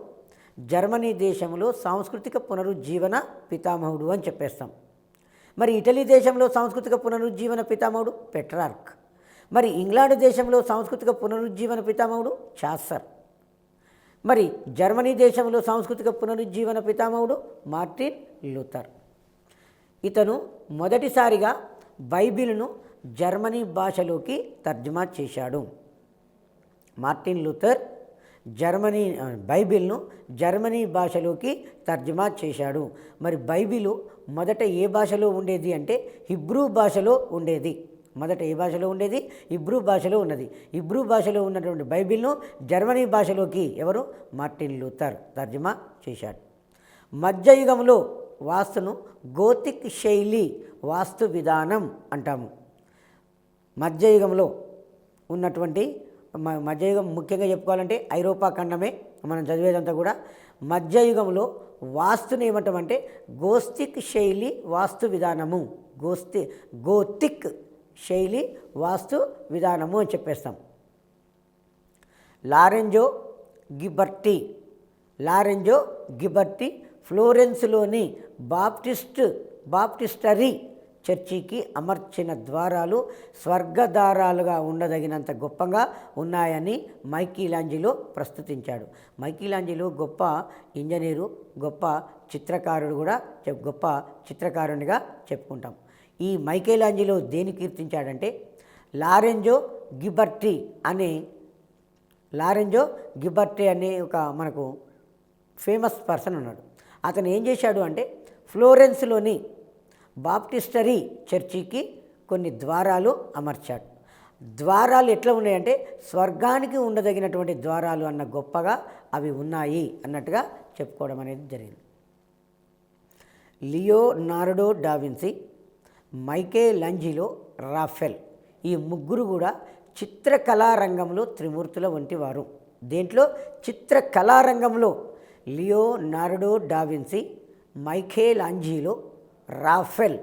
జర్మనీ దేశంలో సాంస్కృతిక పునరుజ్జీవన పితామహుడు అని చెప్పేస్తాం. మరి ఇటలీ దేశంలో సాంస్కృతిక పునరుజ్జీవన పితామహుడు పెట్రార్క్. మరి ఇంగ్లాండ్ దేశంలో సాంస్కృతిక పునరుజ్జీవన పితామహుడు చాసర్. మరి జర్మనీ దేశంలో సాంస్కృతిక పునరుజ్జీవన పితామహుడు మార్టిన్ లూథర్. ఇతను మొదటిసారిగా బైబిల్ను జర్మనీ భాషలోకి తర్జుమా చేశాడు. మార్టిన్ లూథర్ బైబిల్ను జర్మనీ భాషలోకి తర్జుమా చేశాడు. మరి బైబిలు మొదట ఏ భాషలో ఉండేది అంటే హిబ్రూ భాషలో ఉండేది. మొదట ఏ భాషలో ఉండేది? హిబ్రూ భాషలో ఉన్నది. హిబ్రూ భాషలో ఉన్నటువంటి బైబిల్ను జర్మనీ భాషలోకి ఎవరు? మార్టిన్ లూథర్ తర్జుమా చేశాడు. మధ్యయుగంలో వాస్తును గోతిక్ శైలి వాస్తు విధానం అంటాము. మధ్యయుగంలో ఉన్నటువంటి మధ్యయుగం ముఖ్యంగా చెప్పుకోవాలంటే ఐరోపా ఖండమే మనం చదివేదంతా కూడా. మధ్యయుగంలో వాస్తుని ఏమంటామంటే గోస్తిక్ శైలి వాస్తు విధానము, గోతిక్ శైలి వాస్తు విధానము అని చెప్పేస్తాం. లారెంజో గిబర్టీ ఫ్లోరెన్స్లోని బాప్టిస్టరీ చర్చికి అమర్చిన ద్వారాలు స్వర్గద్వారాలుగా ఉండదగినంత గొప్పగా ఉన్నాయని మైకిలాంజిలో ప్రస్తుతించాడు. మైకిలాంజిలో గొప్ప ఇంజనీరు, గొప్ప చిత్రకారుడు కూడా గొప్ప చిత్రకారునిగా చెప్పుకుంటాం. ఈ మైకేలాంజిలో దేని కీర్తించాడంటే లారెంజో గిబర్టీ అనే ఒక మనకు ఫేమస్ పర్సన్ ఉన్నాడు. అతను ఏం చేశాడు అంటే ఫ్లోరెన్స్లోని బాప్టిస్టరీ చర్చికి కొన్ని ద్వారాలు అమర్చాడు. ద్వారాలు ఎట్లా ఉన్నాయంటే స్వర్గానికి ఉండదగినటువంటి ద్వారాలు అన్న గొప్పగా అవి ఉన్నాయి అన్నట్టుగా చెప్పుకోవడం అనేది జరిగింది. లియోనార్డో డావిన్సీ, మైకేలాంజిలో, రాఫెల్ ఈ ముగ్గురు కూడా చిత్రకళారంగంలో త్రిమూర్తుల వంటి వారు. దేంట్లో? చిత్రకళారంగంలో లియోనార్డో డావిన్సీ, మైకేలాంజిలో, రాఫెల్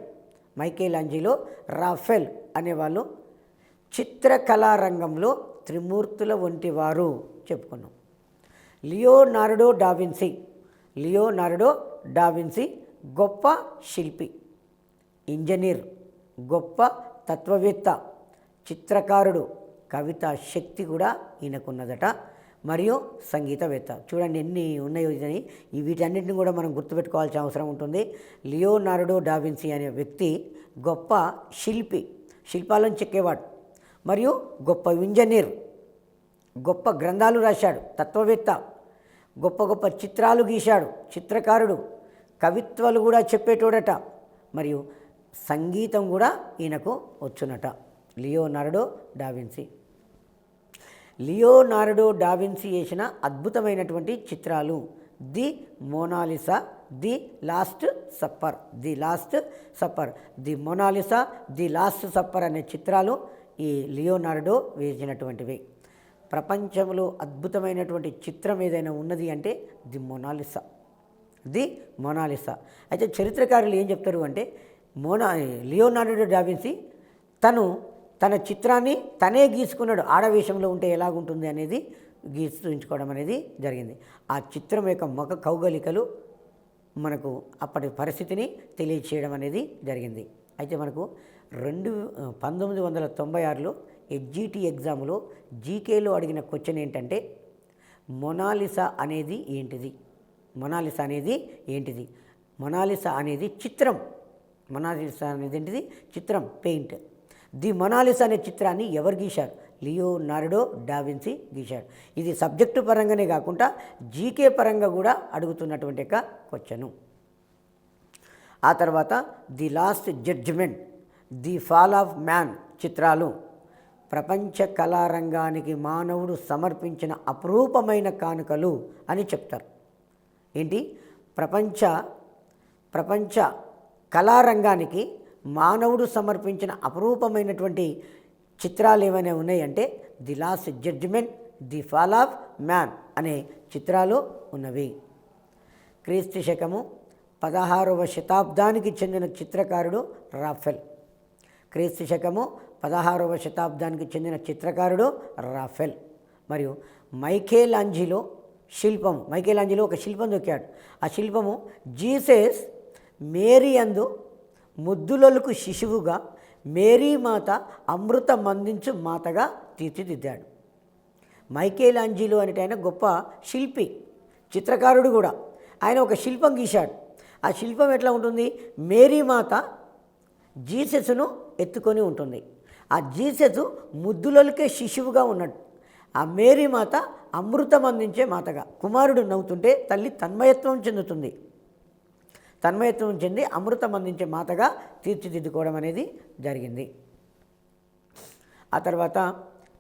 అనేవాళ్ళు చిత్రకళారంగంలో త్రిమూర్తుల వంటి వారు చెప్పుకున్నాం. లియోనార్డో డావిన్సీ గొప్ప శిల్పి, ఇంజనీర్, గొప్ప తత్వవేత్త, చిత్రకారుడు, కవితా శక్తి కూడా ఈయనకున్నదట. మరియు సంగీతవేత్త. చూడండి ఎన్ని ఉన్నాయో. వీటన్నిటిని కూడా మనం గుర్తుపెట్టుకోవాల్సిన అవసరం ఉంటుంది. లియోనార్డో డావిన్సీ అనే వ్యక్తి గొప్ప శిల్పి, శిల్పాలను చెక్కేవాడు, మరియు గొప్ప ఇంజనీర్, గొప్ప గ్రంథాలు రాశాడు, తత్వవేత్త, గొప్ప గొప్ప చిత్రాలు గీశాడు, చిత్రకారుడు, కవిత్వాలు కూడా చెప్పేటోడట, మరియు సంగీతం కూడా ఈయనకు వచ్చునట. లియోనార్డో డావిన్సీ వేసిన అద్భుతమైనటువంటి చిత్రాలు the Mona Lisa, the Last Supper అనే చిత్రాలు ఈ లియోనార్డో వేసినటువంటివి. ప్రపంచంలో అద్భుతమైనటువంటి చిత్రం ఏదైనా ఉన్నది అంటే ది మోనాలిసా. అయితే చరిత్రకారులు ఏం చెప్తారు అంటే లియోనార్డో డావిన్సీ తన చిత్రాన్ని తనే గీసుకున్నాడు. ఆడవేషంలో ఉంటే ఎలాగుంటుంది అనేది గీసుకుంచుకోవడం అనేది జరిగింది. ఆ చిత్రం యొక్క ముఖ కౌగలికలు మనకు అప్పటి పరిస్థితిని తెలియచేయడం అనేది జరిగింది. అయితే మనకు 1996లో ఎస్జిటి ఎగ్జామ్లో జీకేలో అడిగిన క్వశ్చన్ ఏంటంటే మొనాలిసా అనేది ఏంటిది? మొనాలిసా అనేది చిత్రం. ఏంటిది? చిత్రం, పెయింట్. ది మొనాలిసా అనే చిత్రాన్ని ఎవరు గీశారు? Leonardo DaVinci గీశాడు. ఇది సబ్జెక్టు పరంగానే కాకుండా జీకే పరంగా కూడా అడుగుతున్నటువంటి ఒక క్వశ్చను. ఆ తర్వాత the Last Judgement, the Fall of Man చిత్రాలు ప్రపంచ కళారంగానికి మానవుడు సమర్పించిన అపురూపమైన కానుకలు అని చెప్తారు. ఏంటి? ప్రపంచ కళారంగానికి మానవుడు సమర్పించిన అపురూపమైనటువంటి చిత్రాలు ఏమైనా ఉన్నాయంటే the Last Judgement, the Fall of Man అనే చిత్రాలు ఉన్నవి. క్రీస్తు శకము 16వ శతాబ్దానికి చెందిన చిత్రకారుడు రాఫెల్. క్రీస్తు శకము 16వ శతాబ్దానికి చెందిన చిత్రకారుడు రాఫెల్. మరియు మైకేలాంజిలో ఒక శిల్పం దొక్కాడు. ఆ శిల్పము జీసస్ మేరీ అందు ముద్దులొలుకు శిశువుగా, మేరీ మాత అమృతం అందించు మాతగా తీర్చిదిద్దాడు. మైకేలాంజిలో అనేట ఆయన గొప్ప శిల్పి, చిత్రకారుడు కూడా. ఆయన ఒక శిల్పం గీశాడు. ఆ శిల్పం ఎట్లా ఉంటుంది? మేరీ మాత జీసస్ను ఎత్తుకొని ఉంటుంది. ఆ జీసస్ ముద్దులొలికే శిశువుగా ఉన్నాడు. ఆ మేరీ మాత అమృతం అందించే మాతగా, కుమారుడు నవ్వుతుంటే తల్లి తన్మయత్వం చెందుతుంది. తన్మయత్వం చెంది అమృతం అందించే మాతగా తీర్చిదిద్దుకోవడం అనేది జరిగింది. ఆ తర్వాత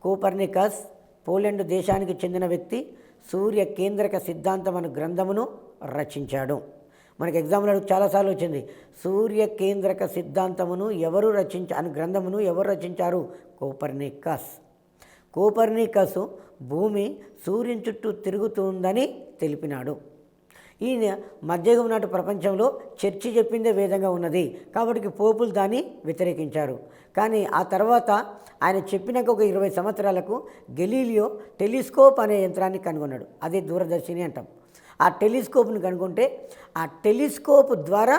కోపర్నికస్, పోలాండ్ దేశానికి చెందిన వ్యక్తి, సూర్య కేంద్రక సిద్ధాంతం అనే గ్రంథమును రచించాడు. మనకి ఎగ్జామ్లో చాలాసార్లు వచ్చింది. సూర్య కేంద్రక సిద్ధాంతమును అనే గ్రంథమును ఎవరు రచించారు? కోపర్నికస్ భూమి సూర్యుని చుట్టూ తిరుగుతుందని తెలిపినాడు. ఈయన మధ్యయుగం నాటి ప్రపంచంలో చర్చి చెప్పిందే వేదంగా ఉన్నది కాబట్టి పోపులు దాన్ని వ్యతిరేకించారు. కానీ ఆ తర్వాత ఆయన చెప్పినాక ఒక 20 సంవత్సరాలకు గెలీలియో టెలిస్కోప్ అనే యంత్రాన్ని కనుగొన్నాడు. అదే దూరదర్శిని అంటాం. ఆ టెలిస్కోప్ని కనుగొంటే ఆ టెలిస్కోప్ ద్వారా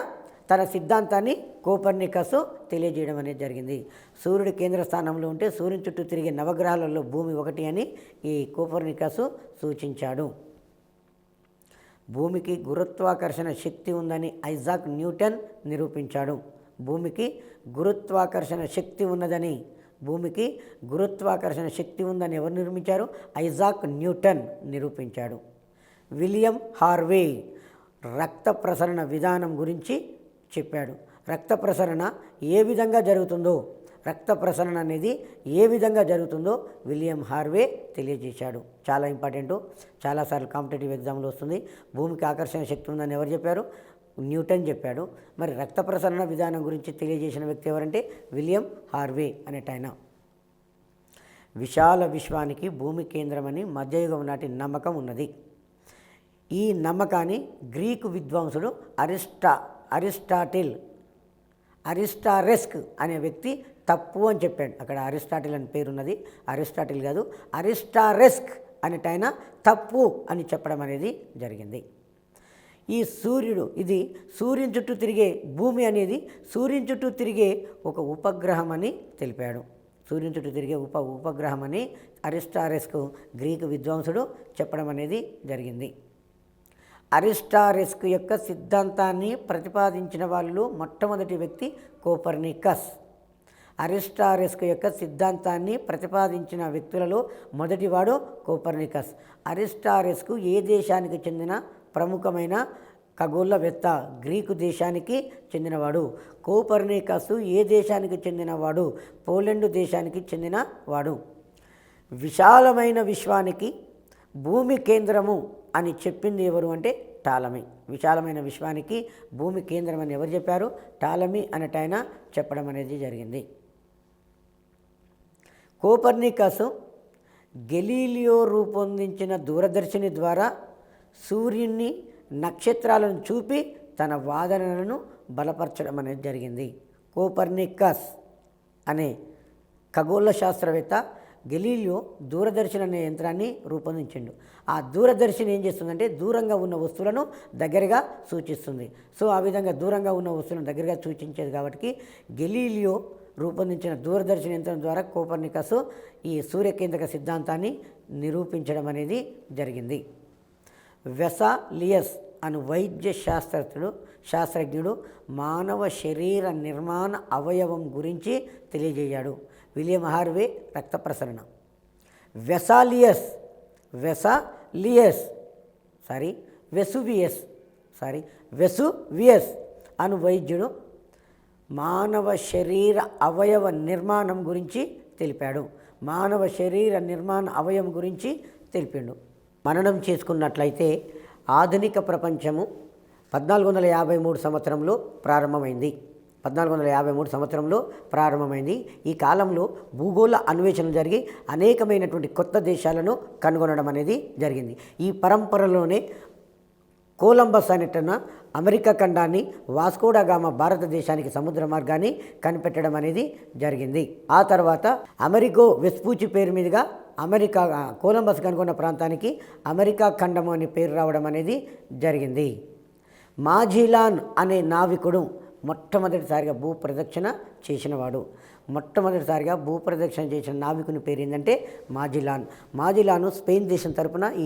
తన సిద్ధాంతాన్ని కోపర్నికస్ తెలియజేయడం అనేది జరిగింది. సూర్యుడు కేంద్ర స్థానంలో ఉంటే సూర్యుని చుట్టూ తిరిగే నవగ్రహాలలో భూమి ఒకటి అని ఈ కోపర్నికస్ సూచించాడు. భూమికి గురుత్వాకర్షణ శక్తి ఉందని ఐజాక్ న్యూటన్ నిరూపించాడు. భూమికి గురుత్వాకర్షణ శక్తి ఉందని ఎవరు నిర్మించారు? ఐజాక్ న్యూటన్ నిరూపించాడు. విలియం హార్వే రక్త ప్రసరణ విధానం గురించి చెప్పాడు. రక్త ప్రసరణ అనేది ఏ విధంగా జరుగుతుందో విలియం హార్వే తెలియజేశాడు. చాలా ఇంపార్టెంట్, చాలాసార్లు కాంపిటేటివ్ ఎగ్జామ్లో వస్తుంది. భూమికి ఆకర్షణ శక్తి ఉందని ఎవరు చెప్పారు? న్యూటన్ చెప్పాడు. మరి రక్త ప్రసరణ విధానం గురించి తెలియజేసిన వ్యక్తి ఎవరంటే విలియం హార్వే అనేటాయన. విశాల విశ్వానికి భూమి కేంద్రమని మధ్యయుగం నాటి నమ్మకం ఉన్నది. ఈ నమ్మకాన్ని గ్రీకు విద్వాంసుడు అరిస్టారెస్క్ అనే వ్యక్తి తప్పు అని చెప్పాడు. అక్కడ అరిస్టాటిల్ అని పేరున్నది, అరిస్టాటిల్ కాదు, అరిస్టారెస్క్ అనేటైన తప్పు అని చెప్పడం అనేది జరిగింది. ఈ సూర్యుని చుట్టూ తిరిగే భూమి అనేది సూర్యుని చుట్టూ తిరిగే ఒక ఉపగ్రహం అని తెలిపాడు. సూర్యుని చుట్టూ తిరిగే ఉపగ్రహం అని అరిస్టారెస్క్ గ్రీకు విద్వాంసుడు చెప్పడం అనేది జరిగింది. అరిస్టారెస్క్ యొక్క సిద్ధాంతాన్ని ప్రతిపాదించిన వాళ్ళు మొట్టమొదటి వ్యక్తి కోపర్నికస్. అరిస్టారెస్క్ యొక్క సిద్ధాంతాన్ని ప్రతిపాదించిన వ్యక్తులలో మొదటివాడు కోపర్నికస్. అరిస్టారెస్క్ ఏ దేశానికి చెందిన ప్రముఖమైన ఖగోళవేత్త? గ్రీకు దేశానికి చెందినవాడు. కోపర్నికస్ ఏ దేశానికి చెందినవాడు? పోలాండ్ దేశానికి చెందినవాడు. విశాలమైన విశ్వానికి భూమి కేంద్రము అని చెప్పింది ఎవరు అంటే టాలమీ. విశాలమైన విశ్వానికి భూమి కేంద్రం అని ఎవరు చెప్పారు? టాలమీ అనేటాయన చెప్పడం అనేది జరిగింది. కోపర్నికస్ గెలీలియో రూపొందించిన దూరదర్శిని ద్వారా సూర్యుని, నక్షత్రాలను చూపి తన వాదనలను బలపరచడం అనేది జరిగింది. కోపర్నికస్ అనే ఖగోళ శాస్త్రవేత్త గెలీలియో దూరదర్శిని అనే యంత్రాన్ని రూపొందించిండు. ఆ దూరదర్శిని ఏం చేస్తుందంటే దూరంగా ఉన్న వస్తువులను దగ్గరగా సూచిస్తుంది. సో ఆ విధంగా దూరంగా ఉన్న వస్తువులను దగ్గరగా సూచించేది కాబట్టి గెలీలియో రూపొందించిన దూరదర్శిని యంత్రం ద్వారా కోపర్నికస్ ఈ సూర్యకేంద్రక సిద్ధాంతాన్ని నిరూపించడం అనేది జరిగింది. వెసాలియస్ అను వైద్య శాస్త్రజ్ఞుడు మానవ శరీర నిర్మాణ అవయవం గురించి తెలియజేశాడు. విలియం హార్వే రక్త ప్రసరణ. వెసువియస్ అను వైద్యుడు మానవ శరీర అవయవ నిర్మాణం గురించి తెలిపాడు. మానవ శరీర నిర్మాణ అవయవం గురించి తెలిపిండు. మననం చేసుకున్నట్లయితే ఆధునిక ప్రపంచము 1453 సంవత్సరంలో ప్రారంభమైంది. 1453 సంవత్సరంలో ప్రారంభమైంది. ఈ కాలంలో భూగోళ అన్వేషణ జరిగి అనేకమైనటువంటి కొత్త దేశాలను కనుగొనడం అనేది జరిగింది. ఈ పరంపరలోనే కొలంబస్ అనేటన్న అమెరికా ఖండాన్ని, వాస్కోడా గామా భారతదేశానికి సముద్ర మార్గాన్ని కనిపెట్టడం అనేది జరిగింది. ఆ తర్వాత అమెరికో వెస్పూచి పేరు మీదుగా అమెరికా కొలంబస్ కనుగొన్న ప్రాంతానికి అమెరికా ఖండము అనే పేరు రావడం అనేది జరిగింది. మాజిలాన్ అనే నావికుడు మొట్టమొదటిసారిగా భూప్రదక్షిణ చేసినవాడు. మొట్టమొదటిసారిగా భూప్రదక్షిణ చేసిన నావికుని పేరు ఏంటంటే మాజిలాను స్పెయిన్ దేశం తరపున ఈ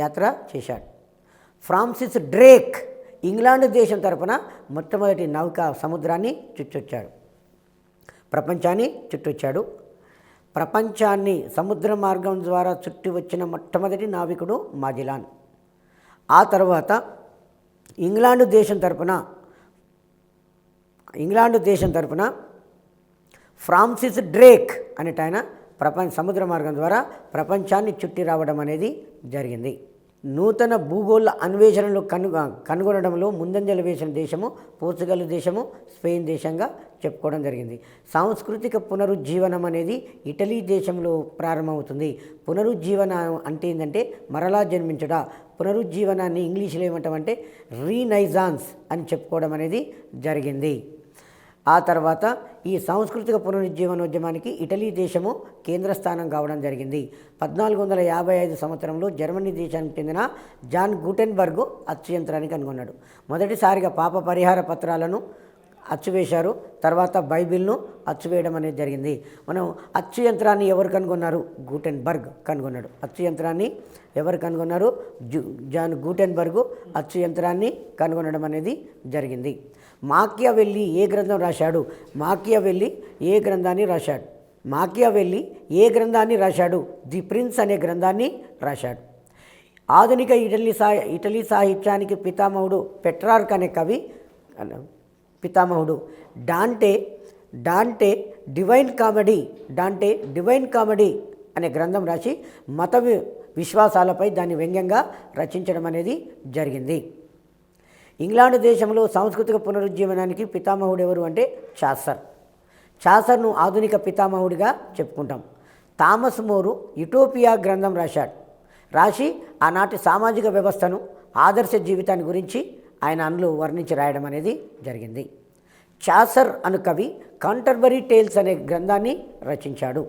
యాత్ర చేశాడు. ఫ్రాన్సిస్ డ్రేక్ ఇంగ్లాండ్ దేశం తరపున మొట్టమొదటి నౌక సముద్రాన్ని చుట్టొచ్చాడు. ప్రపంచాన్ని సముద్ర మార్గం ద్వారా చుట్టి వచ్చిన మొట్టమొదటి నావికుడు మాజిలాన్. ఆ తర్వాత ఇంగ్లాండ్ దేశం తరపున ఫ్రాన్సిస్ డ్రేక్ అనేటాయన సముద్ర మార్గం ద్వారా ప్రపంచాన్ని చుట్టి రావడం అనేది జరిగింది. నూతన భూగోళ అన్వేషణలు కనుగొనడంలో ముందంజలు వేసిన దేశము పోర్చుగల్ దేశము, స్పెయిన్ దేశంగా చెప్పుకోవడం జరిగింది. సాంస్కృతిక పునరుజ్జీవనం అనేది ఇటలీ దేశంలో ప్రారంభమవుతుంది. పునరుజ్జీవన అంటే ఏంటంటే మరలా జన్మించడా. పునరుజ్జీవనాన్ని ఇంగ్లీష్లో ఏమంటామంటే రీనైజాన్స్ అని చెప్పుకోవడం అనేది జరిగింది. ఆ తర్వాత ఈ సాంస్కృతిక పునరుజ్జీవనోద్యమానికి ఇటలీ దేశము కేంద్రస్థానం కావడం జరిగింది. 1455 సంవత్సరంలో జర్మనీ దేశానికి చెందిన జాన్ గూటెన్బర్గ్ అచ్చు యంత్రాన్ని కనుగొన్నాడు. మొదటిసారిగా పాప పరిహార పత్రాలను అచ్చువేశారు. తర్వాత బైబిల్ను అచ్చువేయడం అనేది జరిగింది. మనం అచ్చు యంత్రాన్ని ఎవరు కనుగొన్నారు? గూటెన్బర్గ్ కనుగొన్నాడు. అచ్చు యంత్రాన్ని ఎవరు కనుగొన్నారు? జాన్ గూటెన్బర్గ్ అచ్చు యంత్రాన్ని కనుగొనడం అనేది జరిగింది. మాకియావెల్లి ఏ గ్రంథం రాశాడు? మాకియావెల్లి ఏ గ్రంథాన్ని రాశాడు? ది ప్రిన్స్ అనే గ్రంథాన్ని రాశాడు. ఆధునిక ఇటలీ సాహిత్యానికి పితామహుడు పెట్రార్క్ అనే కవి పితామహుడు. డాంటే డివైన్ కామెడీ అనే గ్రంథం రాసి మత విశ్వాసాలపై దాన్ని వ్యంగ్యంగా రచించడం అనేది జరిగింది. ఇంగ్లాండ్ దేశంలో సాంస్కృతిక పునరుజ్జీవనానికి పితామహుడు ఎవరు అంటే చాసర్ను ఆధునిక పితామహుడిగా చెప్పుకుంటాం. థామస్ మోరు యుటోపియా గ్రంథం రాసి ఆనాటి సామాజిక వ్యవస్థను, ఆదర్శ జీవితాన్ని గురించి ఆయన అందులో వర్ణించి రాయడం అనేది జరిగింది. చాసర్ అను కవి కాంటర్బరీ టేల్స్ అనే గ్రంథాన్ని రచించాడు.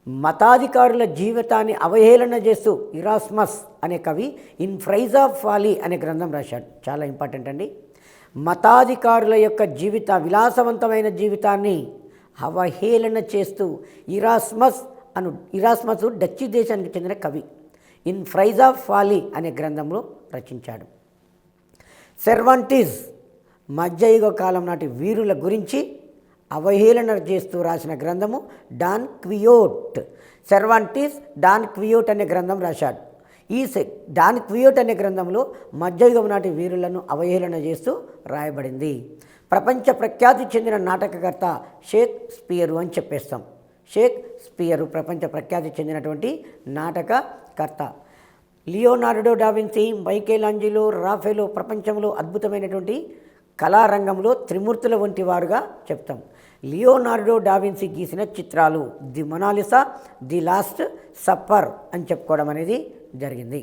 మతాధికారుల జీవితాన్ని అవహేళన చేస్తూ ఇరాస్మస్ అనే కవి ఇన్ ప్రైజ్ ఆఫ్ ఫాలీ అనే గ్రంథం రాశాడు. చాలా ఇంపార్టెంట్ అండి. మతాధికారుల యొక్క విలాసవంతమైన జీవితాన్ని అవహేళన చేస్తూ ఇరాస్మస్ డచ్చి దేశానికి చెందిన కవి ఇన్ ప్రైజ్ ఆఫ్ ఫాలీ అనే గ్రంథంలో రచించాడు. సెర్వాంటిస్ మధ్యయుగ కాలం నాటి వీరుల గురించి అవహేళన చేస్తూ రాసిన గ్రంథము డాన్ క్వియోట్ అనే గ్రంథం రాశాడు. ఈ డాన్ క్వియోట్ అనే గ్రంథంలో మధ్యయుగం నాటి వీరులను అవహేళన చేస్తూ రాయబడింది. ప్రపంచ ప్రఖ్యాతి చెందిన నాటకకర్త షేక్స్పియరు అని చెప్పేస్తాం. షేక్స్పియరు ప్రపంచ ప్రఖ్యాతి చెందినటువంటి నాటకకర్త. లియోనార్డో డావిన్సీ, మైకేలాంజిలో, రాఫెలో ప్రపంచంలో అద్భుతమైనటువంటి కళారంగంలో త్రిమూర్తుల వంటి వారుగా చెప్తాం. లియోనార్డో డావిన్సీ గీసిన చిత్రాలు the Mona Lisa, the Last Supper అని చెప్పుకోవడం అనేది జరిగింది.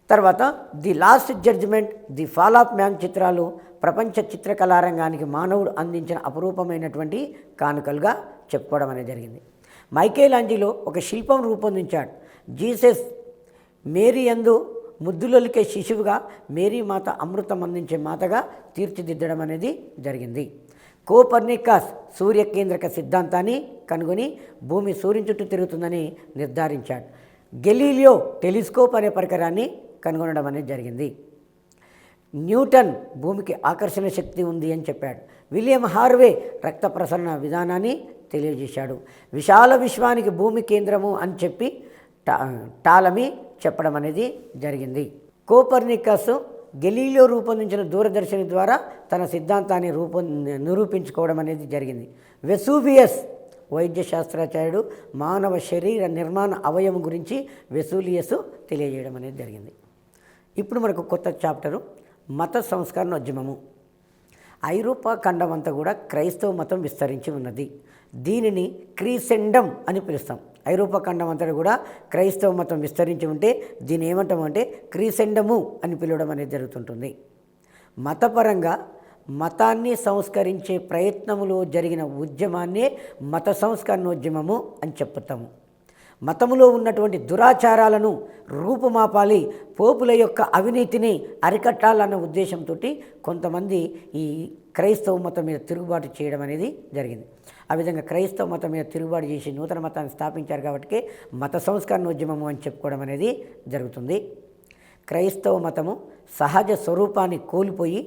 తర్వాత the Last Judgement, the Fall of Man చిత్రాలు ప్రపంచ చిత్రకళారంగానికి మానవుడు అందించిన అపురూపమైనటువంటి కానుకలుగా చెప్పుకోవడం అనేది జరిగింది. మైకేలాంజిలో ఒక శిల్పం రూపొందించాడు. జీసస్ మేరీ యందు ముద్దులొలికే శిశువుగా మేరీ మాత అమృతం అందించే మాతగా తీర్చిదిద్దడం అనేది జరిగింది. కోపర్నికస్ సూర్యకేంద్రక సిద్ధాంతాన్ని కనుగొని భూమి సూర్యుని చుట్టూ తిరుగుతుందని నిర్ధారించాడు. గెలీలియో టెలిస్కోప్ అనే పరికరాన్ని కనుగొనడం అనేది జరిగింది. న్యూటన్ భూమికి ఆకర్షణ శక్తి ఉంది అని చెప్పాడు. విలియం హార్వే రక్త ప్రసరణ విధానాన్ని తెలియజేశాడు. విశాల విశ్వానికి భూమి కేంద్రము అని చెప్పి టాలమీ చెప్పడం అనేది జరిగింది. కోపర్నికస్ గెలీలియో రూపొందించిన దూరదర్శిని ద్వారా తన సిద్ధాంతాన్ని నిరూపించుకోవడం అనేది జరిగింది. వెసూవియస్ వైద్య శాస్త్రాచార్యుడు మానవ శరీర నిర్మాణ అవయవం గురించి వెసూలియస్ తెలియజేయడం అనేది జరిగింది. ఇప్పుడు మనకు కొత్త చాప్టరు మత సంస్కరణోద్యమము. ఐరోపా ఖండం అంతా కూడా క్రైస్తవ మతం విస్తరించి ఉన్నది. దీనిని క్రీసెండం అని పిలుస్తాం. ఐరోపా ఖండం అంతా కూడా క్రైస్తవ మతం విస్తరించి ఉంటే దీన్ని ఏమంటామంటే క్రీసెండము అని పిలవడం అనేది జరుగుతుంటుంది. మతపరంగా మతాన్ని సంస్కరించే ప్రయత్నములో జరిగిన ఉద్యమాన్నే మత సంస్కరణోద్యమము అని చెప్తాము. మతములో ఉన్నటువంటి దురాచారాలను రూపుమాపాలి, పోపుల యొక్క అవినీతిని అరికట్టాలన్న ఉద్దేశంతో కొంతమంది ఈ క్రైస్తవ మతం మీద తిరుగుబాటు చేయడం అనేది జరిగింది. ఆ విధంగా క్రైస్తవ మతం మీద తిరుగుబాటు చేసి నూతన మతాన్ని స్థాపించారు కాబట్టి మత సంస్కరణోద్యమము అని చెప్పుకోవడం అనేది జరుగుతుంది. క్రైస్తవ మతము సహజ స్వరూపాన్ని కోల్పోయి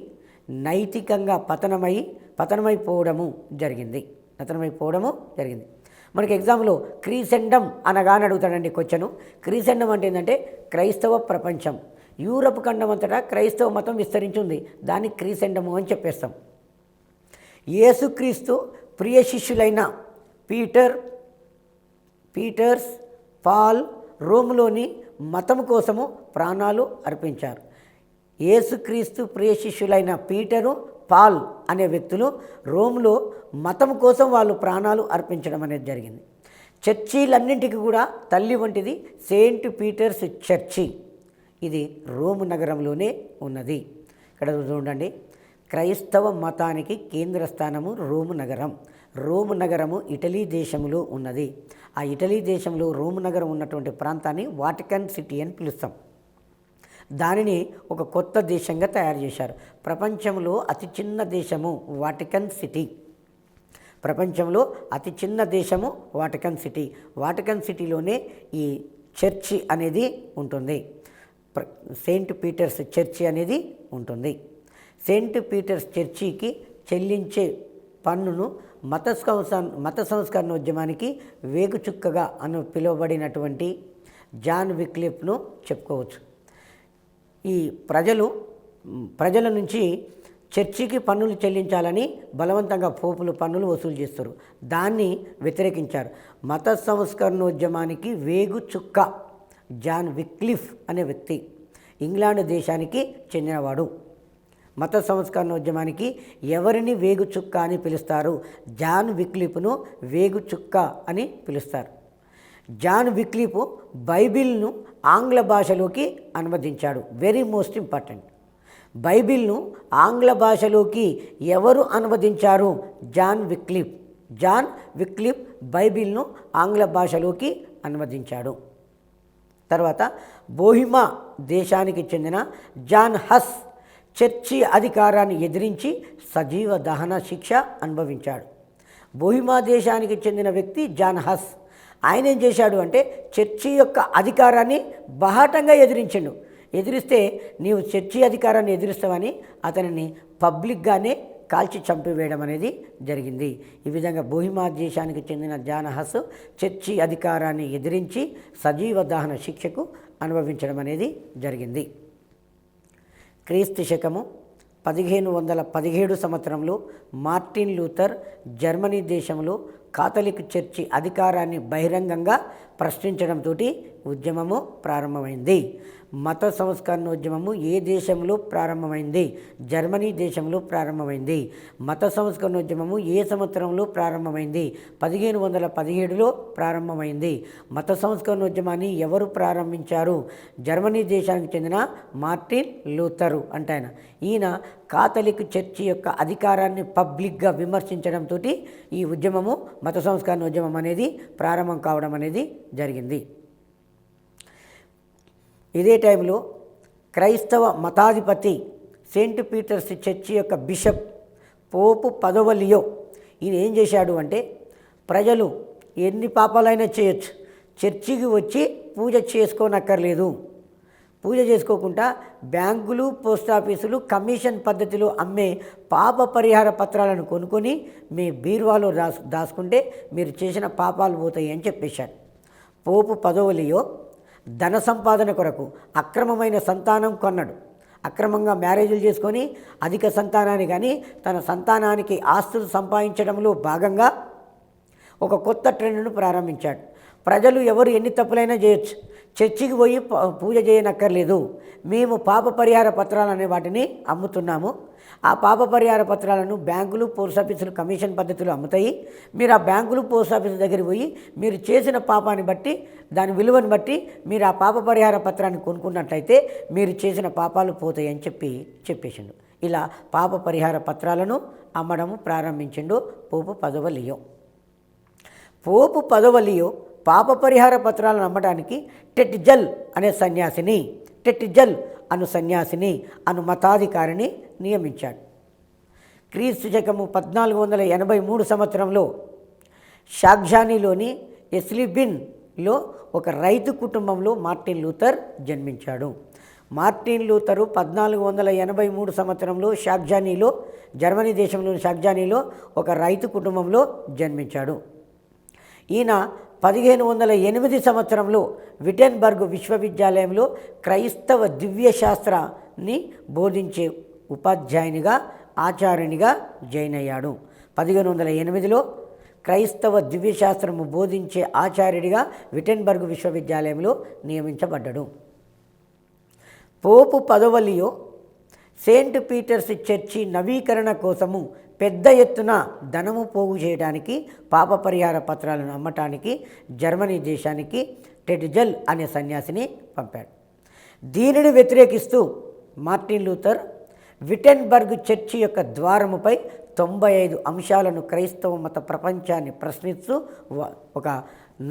నైతికంగా పతనమైపోవడము జరిగింది. మనకి ఎగ్జామ్లో క్రీసెండం అనగానే అడుగుతాడండి క్వశ్చను. క్రీసెండం అంటే ఏంటంటే క్రైస్తవ ప్రపంచం. యూరప్ ఖండం అంతటా క్రైస్తవ మతం విస్తరించి ఉంది, దాన్ని క్రీసెండము అని చెప్పేస్తాం. యేసుక్రీస్తు ప్రియ శిష్యులైన పీటర్స్, పాల్ రోములోని మతం కోసము ప్రాణాలు అర్పించారు. యేసుక్రీస్తు ప్రియ శిష్యులైన పీటరు, పాల్ అనే వ్యక్తులు రోమ్లో మతం కోసం వాళ్ళు ప్రాణాలు అర్పించడం అనేది జరిగింది. చర్చీలన్నింటికి కూడా తల్లి వంటిది సెయింట్ పీటర్స్ చర్చి. ఇది రోము నగరంలోనే ఉన్నది. ఇక్కడ చూడండి, క్రైస్తవ మతానికి కేంద్ర స్థానము రోము నగరము ఇటలీ దేశంలో ఉన్నది. ఆ ఇటలీ దేశంలో రోము నగరం ఉన్నటువంటి ప్రాంతాన్ని వాటికన్ సిటీ అని పిలుస్తాం. దానిని ఒక కొత్త దేశంగా తయారు చేశారు. ప్రపంచంలో అతి చిన్న దేశము వాటికన్ సిటీ. వాటికన్ సిటీలోనే ఈ చర్చి అనేది ఉంటుంది. సెయింట్ పీటర్స్ చర్చి అనేది ఉంటుంది. సెయింట్ పీటర్స్ చర్చికి చెల్లించే పన్నును మత సంస్కరణోద్యమానికి వేగుచుక్కగా అని పిలువబడినటువంటి జాన్ విక్లిఫ్ను చెప్పుకోవచ్చు. ఈ ప్రజల నుంచి చర్చికి పన్నులు చెల్లించాలని బలవంతంగా పోపులు పన్నులు వసూలు చేస్తారు. దాన్ని వ్యతిరేకించారు. మత సంస్కరణోద్యమానికి వేగు చుక్క జాన్ విక్లిఫ్ అనే వ్యక్తి ఇంగ్లాండ్ దేశానికి చెందినవాడు. మత సంస్కరణోద్యమానికి ఎవరిని వేగు చుక్క అని పిలుస్తారు? జాన్ విక్లిఫ్ను వేగు చుక్క అని పిలుస్తారు. జాన్ విక్లిఫ్ బైబిల్ను ఆంగ్ల భాషలోకి అనువదించాడు. Very most important. బైబిల్ను ఆంగ్ల భాషలోకి ఎవరు అనువదించారు? జాన్ విక్లిఫ్ బైబిల్ను ఆంగ్ల భాషలోకి అనువదించాడు. తర్వాత బోహిమా దేశానికి చెందిన జాన్ హస్ చర్చి అధికారాన్ని ఎదిరించి సజీవ దహన శిక్ష అనుభవించాడు. బోహిమా దేశానికి చెందిన వ్యక్తి జాన్ హస్. ఆయన ఏం చేశాడు అంటే చర్చి యొక్క అధికారాన్ని బాహాటంగా ఎదిరిస్తే నీవు చర్చి అధికారాన్ని ఎదిరిస్తావని అతనిని పబ్లిక్గానే కాల్చి చంపివేయడం అనేది జరిగింది. ఈ విధంగా బోహిమా దేశానికి చెందిన జాన్ హస్ చర్చి అధికారాన్ని ఎదిరించి సజీవ దహన శిక్షకు అనుభవించడం అనేది జరిగింది. క్రీస్తు శకము 1517 సంవత్సరంలో మార్టిన్ లూథర్ జర్మనీ దేశంలో కాథలిక్ చర్చి అధికారాన్ని బహిరంగంగా ప్రశ్నించడంతో ఉద్యమము ప్రారంభమైంది. మత సంస్కరణోద్యమము ఏ దేశంలో ప్రారంభమైంది? జర్మనీ దేశంలో ప్రారంభమైంది. మత సంస్కరణోద్యమము ఏ సంవత్సరంలో ప్రారంభమైంది? 1517లో ప్రారంభమైంది. మత సంస్కరణోద్యమాన్ని ఎవరు ప్రారంభించారు? జర్మనీ దేశానికి చెందిన మార్టిన్ లూథరు అంటే ఈయన కాథలిక్ చర్చి యొక్క అధికారాన్ని పబ్లిక్గా విమర్శించడంతో ఈ ఉద్యమము మత సంస్కరణోద్యమం అనేది ప్రారంభం కావడం అనేది జరిగింది. ఇదే టైంలో క్రైస్తవ మతాధిపతి సెయింట్ పీటర్స్ చర్చి యొక్క బిషప్ పోపు 10వ లియో ఈయన ఏం చేశాడు అంటే ప్రజలు ఎన్ని పాపాలైనా చేయొచ్చు, చర్చికి వచ్చి పూజ చేసుకోనక్కర్లేదు. పూజ చేసుకోకుండా బ్యాంకులు, పోస్ట్ ఆఫీసులు కమిషన్ పద్ధతిలో అమ్మే పాప పరిహార పత్రాలను కొనుక్కొని మీ బీరువాలో దాచుకుంటే మీరు చేసిన పాపాలు పోతాయి అని చెప్పేశాడు. పోపు 10వ లియో ధన సంపాదన కొరకు అక్రమమైన సంతానం కొన్నాడు. అక్రమంగా మ్యారేజీలు చేసుకొని అధిక సంతానాన్ని కానీ తన సంతానానికి ఆస్తులు సంపాదించడంలో భాగంగా ఒక కొత్త ట్రెండ్ను ప్రారంభించాడు. ప్రజలు ఎవరు ఎన్ని తప్పులైనా చేయొచ్చు, చర్చికి పోయి పూజ చేయనక్కర్లేదు, మేము పాప పరిహార పత్రాలు అనే వాటిని అమ్ముతున్నాము, ఆ పాప పరిహార పత్రాలను బ్యాంకులు పోస్ట్ ఆఫీసులు కమిషన్ పద్ధతిలో అమ్ముతాయి, మీరు ఆ బ్యాంకులు పోస్ట్ ఆఫీసు దగ్గరికి పోయి మీరు చేసిన పాపాన్ని బట్టి దాని విలువను బట్టి మీరు ఆ పాప పరిహార పత్రాన్ని కొనుక్కున్నట్లయితే మీరు చేసిన పాపాలు పోతాయి అని చెప్పేసిండు. ఇలా పాప పరిహార పత్రాలను అమ్మడం ప్రారంభించిండు పోపు 10వ లియో. పోపు 10వ లియో పాప పరిహార పత్రాలను అమ్మడానికి టెట్జల్ అను సన్యాసిని అను మతాధికారిని నియమించాడు. క్రీస్తు శకము 1483 సంవత్సరంలో షాగ్జానీలోని ఎస్లిబిన్లో ఒక రైతు కుటుంబంలో మార్టిన్ లూథర్ జన్మించాడు. మార్టిన్ లూథరు 1483 సంవత్సరంలో షాగ్జానీలో, జర్మనీ దేశంలోని షాగ్జానీలో ఒక రైతు కుటుంబంలో జన్మించాడు. ఈయన 1508 సంవత్సరంలో విటెన్బర్గ్ విశ్వవిద్యాలయంలో క్రైస్తవ దివ్యశాస్త్రాన్ని బోధించే ఉపాధ్యాయునిగా ఆచార్యునిగా జాయిన్ అయ్యాడు. 1508లో క్రైస్తవ దివ్యశాస్త్రము బోధించే ఆచార్యుడిగా విటెన్బర్గ్ విశ్వవిద్యాలయంలో నియమించబడ్డాడు. పోపు 10వ లియో సెయింట్ పీటర్స్ చర్చి నవీకరణ కోసము పెద్ద ఎత్తున ధనము పోగు చేయడానికి పాప పరిహార పత్రాలను అమ్మటానికి జర్మనీ దేశానికి టెట్జల్ అనే సన్యాసిని పంపాడు. దీనిని వ్యతిరేకిస్తూ మార్టిన్ లూథర్ విటెన్బర్గ్ చర్చి యొక్క ద్వారముపై 95 అంశాలను క్రైస్తవ మత ప్రపంచాన్ని ప్రశ్నిస్తూ ఒక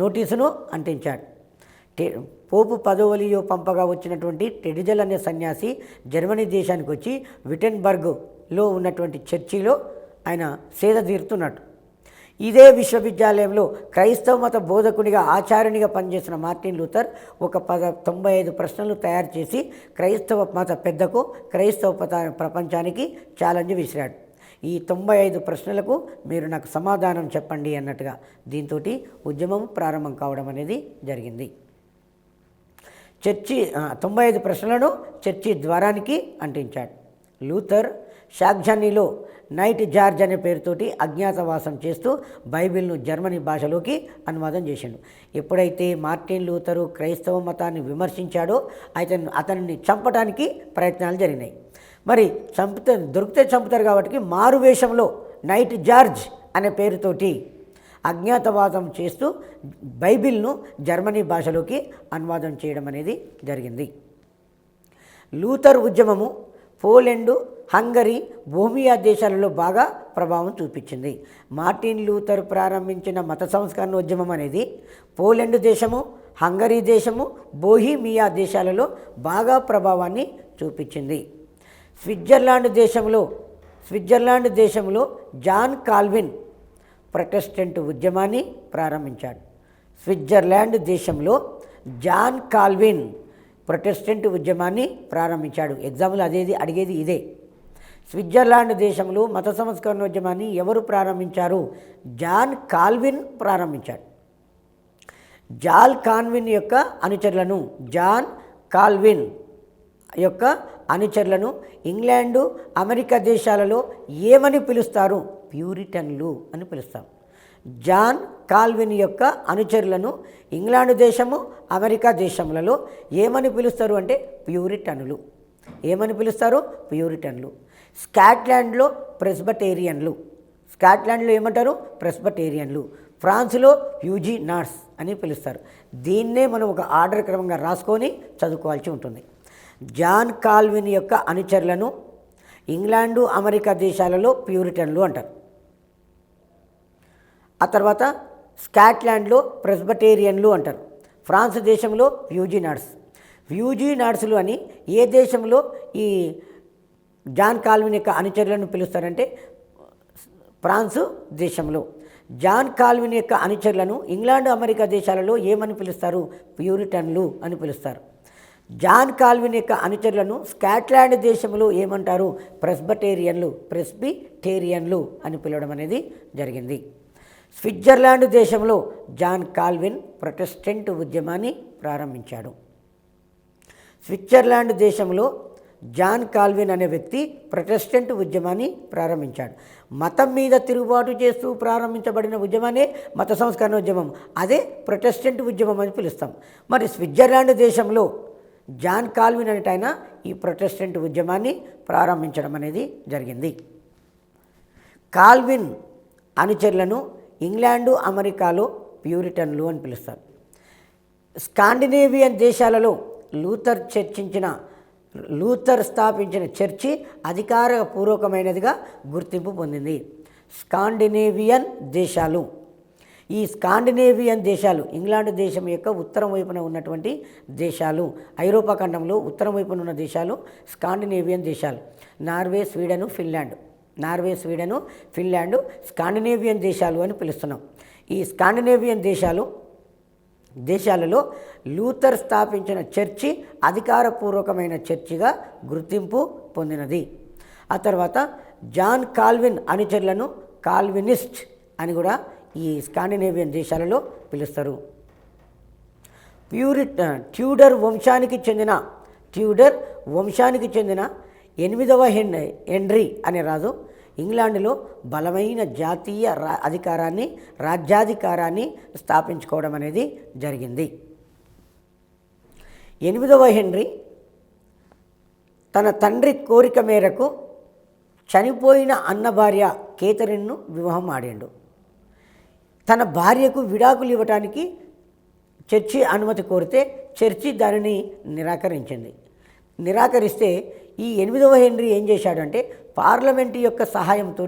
నోటీసును అంటించాడు. పోపు 10వ లియో పంపగా వచ్చినటువంటి టెట్జల్ అనే సన్యాసి జర్మనీ దేశానికి వచ్చి విటెన్బర్గ్లో ఉన్నటువంటి చర్చిలో ఆయన సేద తీరుతున్నట్టు. ఇదే విశ్వవిద్యాలయంలో క్రైస్తవ మత బోధకునిగా ఆచార్యునిగా పనిచేసిన మార్టిన్ లూథర్ ఒక 95 ప్రశ్నలు తయారు చేసి క్రైస్తవ మత పెద్దకు క్రైస్తవ ప్రపంచానికి ఛాలెంజ్ విసిరాడు. ఈ 95 ప్రశ్నలకు మీరు నాకు సమాధానం చెప్పండి అన్నట్టుగా దీంతో ఉద్యమం ప్రారంభం కావడం అనేది జరిగింది. చర్చి 95 ప్రశ్నలను చర్చి ద్వారానికి అంటించాడు. లూథర్ షాగ్జానీలో నైట్ జార్జ్ అనే పేరుతోటి అజ్ఞాతవాసం చేస్తూ బైబిల్ను జర్మనీ భాషలోకి అనువాదం చేశాడు. ఎప్పుడైతే మార్టిన్ లూథరు క్రైస్తవ మతాన్ని విమర్శించాడో అతన్ని చంపడానికి ప్రయత్నాలు జరిగినాయి. మరి దొరికితే చంపుతారు కాబట్టి మారువేషంలో నైట్ జార్జ్ అనే పేరుతోటి అజ్ఞాతవాదం చేస్తూ బైబిల్ను జర్మనీ భాషలోకి అనువాదం చేయడం అనేది జరిగింది. లూథర్ ఉద్యమము పోలెండు, హంగరీ, బోమియా దేశాలలో బాగా ప్రభావం చూపించింది. మార్టిన్ లూథర్ ప్రారంభించిన మత సంస్కరణ ఉద్యమం అనేది పోలెండు దేశము, హంగరీ దేశము, బోహిమియా దేశాలలో బాగా ప్రభావాన్ని చూపించింది. స్విట్జర్లాండ్ దేశంలో జాన్ కాల్విన్ ప్రొటెస్టెంట్ ఉద్యమాన్ని ప్రారంభించాడు. స్విట్జర్లాండ్ దేశంలో జాన్ కాల్విన్ ప్రొటెస్టెంట్ ఉద్యమాన్ని ప్రారంభించాడు. ఎగ్జాంపుల్ అడిగేది ఇదే. స్విట్జర్లాండ్ దేశంలో మత సంస్కరణ ఉద్యమాన్ని ఎవరు ప్రారంభించారు? జాన్ కాల్విన్ ప్రారంభించాడు. జాన్ కాల్విన్ యొక్క అనుచరులను ఇంగ్లాండు, అమెరికా దేశాలలో ఏమని పిలుస్తారు? ప్యూరిటన్లు అని పిలుస్తాం. జాన్ కాల్విన్ యొక్క అనుచరులను ఇంగ్లాండు దేశము, అమెరికా దేశములలో ఏమని పిలుస్తారు అంటే ప్యూరిటన్లు. ఏమని పిలుస్తారు? ప్యూరిటన్లు. స్కాట్లాండ్లో ప్రెస్బటేరియన్లు. స్కాట్లాండ్లో ఏమంటారు? ప్రెస్బటేరియన్లు. ఫ్రాన్స్లో హ్యూజినాట్స్ అని పిలుస్తారు. దీన్నే మనం ఒక ఆర్డర్ క్రమంగా రాసుకొని చదువుకోవాల్సి ఉంటుంది. జాన్ కాల్విన్ యొక్క అనుచరులను ఇంగ్లాండు, అమెరికా దేశాలలో ప్యూరిటన్లు అంటారు. ఆ తర్వాత స్కాట్లాండ్లో ప్రెస్బటేరియన్లు అంటారు. ఫ్రాన్స్ దేశంలో హ్యూజినాట్స్లు అని ఏ దేశంలో ఈ జాన్ కాల్విన్ యొక్క అనుచరులను పిలుస్తారంటే ఫ్రాన్స్ దేశంలో. జాన్ కాల్విన్ యొక్క అనుచరులను ఇంగ్లాండ్, అమెరికా దేశాలలో ఏమని పిలుస్తారు? ప్యూరిటన్లు అని పిలుస్తారు. జాన్ కాల్విన్ యొక్క అనుచరులను స్కాట్లాండ్ దేశంలో ఏమంటారు? ప్రెస్బిటేరియన్లు అని పిలవడం అనేది జరిగింది. స్విట్జర్లాండ్ దేశంలో జాన్ కాల్విన్ ప్రొటెస్టెంట్ ఉద్యమాన్ని ప్రారంభించాడు. స్విట్జర్లాండ్ దేశంలో జాన్ కాల్విన్ అనే వ్యక్తి ప్రొటెస్టెంట్ ఉద్యమాన్ని ప్రారంభించాడు. మతం మీద తిరుగుబాటు చేస్తూ ప్రారంభించబడిన ఉద్యమాన్ని మత సంస్కరణ ఉద్యమం, అదే ప్రొటెస్టెంట్ ఉద్యమం అని పిలుస్తాం. మరి స్విట్జర్లాండ్ దేశంలో జాన్ కాల్విన్ అనేటైన ఈ ప్రొటెస్టెంట్ ఉద్యమాన్ని ప్రారంభించడం అనేది జరిగింది. కాల్విన్ అనుచరులను ఇంగ్లాండు, అమెరికాలో ప్యూరిటన్లు అని పిలుస్తారు. స్కాండినేవియన్ దేశాలలో లూథర్ స్థాపించిన చర్చి అధికారపూర్వకమైనదిగా గుర్తింపు పొందింది. స్కాండినేవియన్ దేశాలు, ఈ స్కాండినేవియన్ దేశాలు ఇంగ్లాండ్ దేశం యొక్క ఉత్తరం వైపున ఉన్నటువంటి దేశాలు, ఐరోపా ఖండంలో ఉత్తరం వైపున ఉన్న దేశాలు స్కాండినేవియన్ దేశాలు. నార్వే, స్వీడను, ఫిన్లాండ్ స్కాండినేవియన్ దేశాలు అని పిలుస్తున్నాం. ఈ స్కాండినేవియన్ దేశాలలో లూథర్ స్థాపించిన చర్చి అధికారపూర్వకమైన చర్చిగా గుర్తింపు పొందినది. ఆ తర్వాత జాన్ కాల్విన్ అనుచరులను కాల్వినిస్ట్ అని కూడా ఈ స్కాండినేవియన్ దేశాలలో పిలుస్తారు. ట్యూడర్ వంశానికి చెందిన 8వ హెన్రీ అనే రాజు ఇంగ్లాండ్లో బలమైన జాతీయ రాజ్యాధికారాన్ని స్థాపించుకోవడం అనేది జరిగింది. 8వ హెన్రీ తన తండ్రి కోరిక మేరకు చనిపోయిన అన్న భార్య కేథరిన్ను వివాహం ఆడాడు. తన భార్యకు విడాకులు ఇవ్వటానికి చర్చి అనుమతి కోరితే చర్చి దానిని నిరాకరిస్తే ఈ 8వ హెన్రీ ఏం చేశాడంటే పార్లమెంటు యొక్క సహాయంతో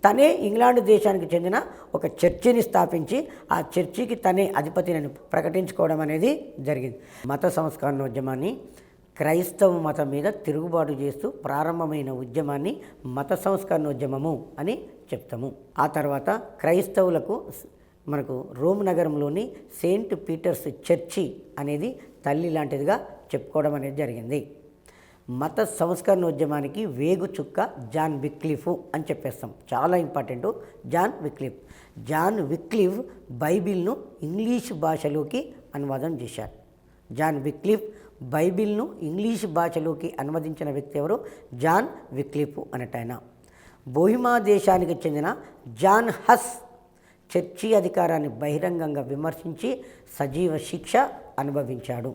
తనే ఇంగ్లాండ్ దేశానికి చెందిన ఒక చర్చిని స్థాపించి ఆ చర్చికి తనే అధిపతిని ప్రకటించుకోవడం అనేది జరిగింది. మత సంస్కరణోద్యమాన్ని క్రైస్తవ మతం మీద తిరుగుబాటు చేస్తూ ప్రారంభమైన ఉద్యమాన్ని మత సంస్కరణోద్యమము అని చెప్తాము. ఆ తర్వాత క్రైస్తవులకు మనకు రోమ్ నగరంలోని సెయింట్ పీటర్స్ చర్చి అనేది తల్లి లాంటిదిగా చెప్పుకోవడం అనేది జరిగింది. మత సంస్కరణోద్యమానికి వేగు చుక్క జాన్ విక్లిఫ్ అని చెప్పేస్తాం. చాలా ఇంపార్టెంట్. జాన్ విక్లిఫ్ బైబిల్ను ఇంగ్లీష్ భాషలోకి అనువాదం చేశాడు. జాన్ విక్లిఫ్ బైబిల్ను ఇంగ్లీష్ భాషలోకి అనువదించిన వ్యక్తి ఎవరు? John Wycliffe అనేటైన. బోహిమా దేశానికి చెందిన జాన్ హస్ చర్చి అధికారాన్ని బహిరంగంగా విమర్శించి సజీవ శిక్ష అనుభవించాడు.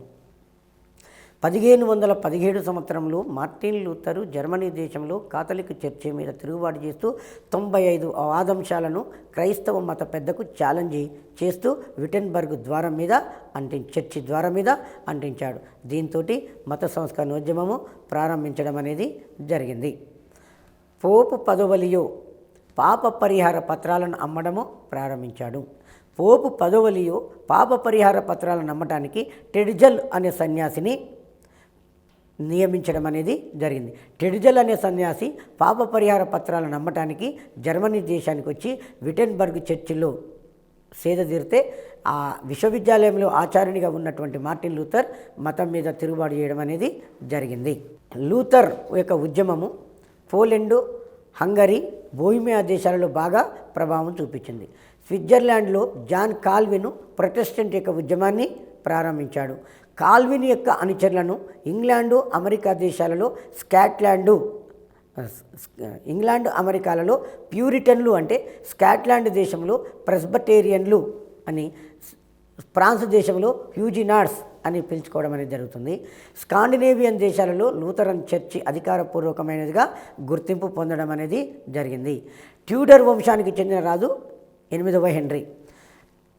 1517 సంవత్సరంలో మార్టిన్ లూథరు జర్మనీ దేశంలో కాథలిక్ చర్చి మీద తిరుగుబాటు చేస్తూ 95 వాదంశాలను క్రైస్తవ మత పెద్దకు ఛాలెంజ్ చేస్తూ విటెన్బర్గ్ చర్చి ద్వారం మీద అంటించాడు. దీంతో మత సంస్కరణోద్యమము ప్రారంభించడం అనేది జరిగింది. పోపు పదవలియో పాప పరిహార పత్రాలను అమ్మడము ప్రారంభించాడు. పోపు పదవలియో పాప పరిహార పత్రాలను అమ్మటానికి టెడ్జల్ అనే సన్యాసిని నియమించడం అనేది జరిగింది. టెడ్జల్ అనే సన్యాసి పాప పరిహార పత్రాలను నమ్మటానికి జర్మనీ దేశానికి వచ్చి విటెన్బర్గ్ చర్చిలో సేద తీరితే ఆ విశ్వవిద్యాలయంలో ఆచార్యునిగా ఉన్నటువంటి మార్టిన్ లూథర్ మతం మీద తిరుగుబాటు చేయడం అనేది జరిగింది. లూథర్ యొక్క ఉద్యమము పోలెండు, హంగరీ, బోహిమియా దేశాలలో బాగా ప్రభావం చూపించింది. స్విట్జర్లాండ్లో జాన్ కాల్విన్ ప్రొటెస్టెంట్ యొక్క ఉద్యమాన్ని ప్రారంభించాడు. కాల్విన్ యొక్క అనుచరులను ఇంగ్లాండు, అమెరికా దేశాలలో అమెరికాలలో ప్యూరిటన్లు అంటే స్కాట్లాండ్ దేశంలో ప్రెస్బటేరియన్లు అని, ఫ్రాన్స్ దేశంలో హ్యూజినార్డ్స్ అని పిలుచుకోవడం అనేది జరుగుతుంది. స్కాండినేవియన్ దేశాలలో లూథరన్ చర్చి అధికారపూర్వకమైనదిగా గుర్తింపు పొందడం అనేది జరిగింది. ట్యూడర్ వంశానికి చెందిన రాజు 8వ హెన్రీ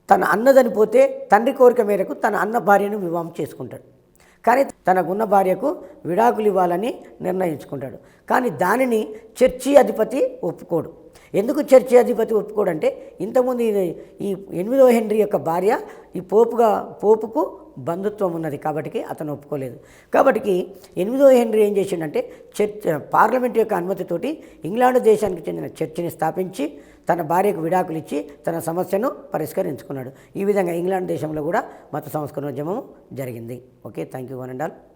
తన అన్నదని పోతే తండ్రి కోరిక మేరకు తన అన్న భార్యను వివాహం చేసుకుంటాడు. కానీ తనకున్న భార్యకు విడాకులు ఇవ్వాలని నిర్ణయించుకుంటాడు. కానీ దానిని చర్చి అధిపతి ఒప్పుకోడు. ఎందుకు చర్చి అధిపతి ఒప్పుకోడంటే ఇంతకుముందు ఈ 8వ హెన్రీ యొక్క భార్య ఈ పోపుకు బంధుత్వం ఉన్నది కాబట్టి అతను ఒప్పుకోలేదు. కాబట్టి 8వ హెన్రీ ఏం చేసిండంటే పార్లమెంట్ యొక్క అనుమతితోటి ఇంగ్లాండ్ దేశానికి చెందిన చర్చిని స్థాపించి తన భార్యకు విడాకులు ఇచ్చి తన సమస్యను పరిష్కరించుకున్నాడు. ఈ విధంగా ఇంగ్లాండ్ దేశంలో కూడా మత సంస్కరణోద్యమం జరిగింది. Okay, thank you one and all.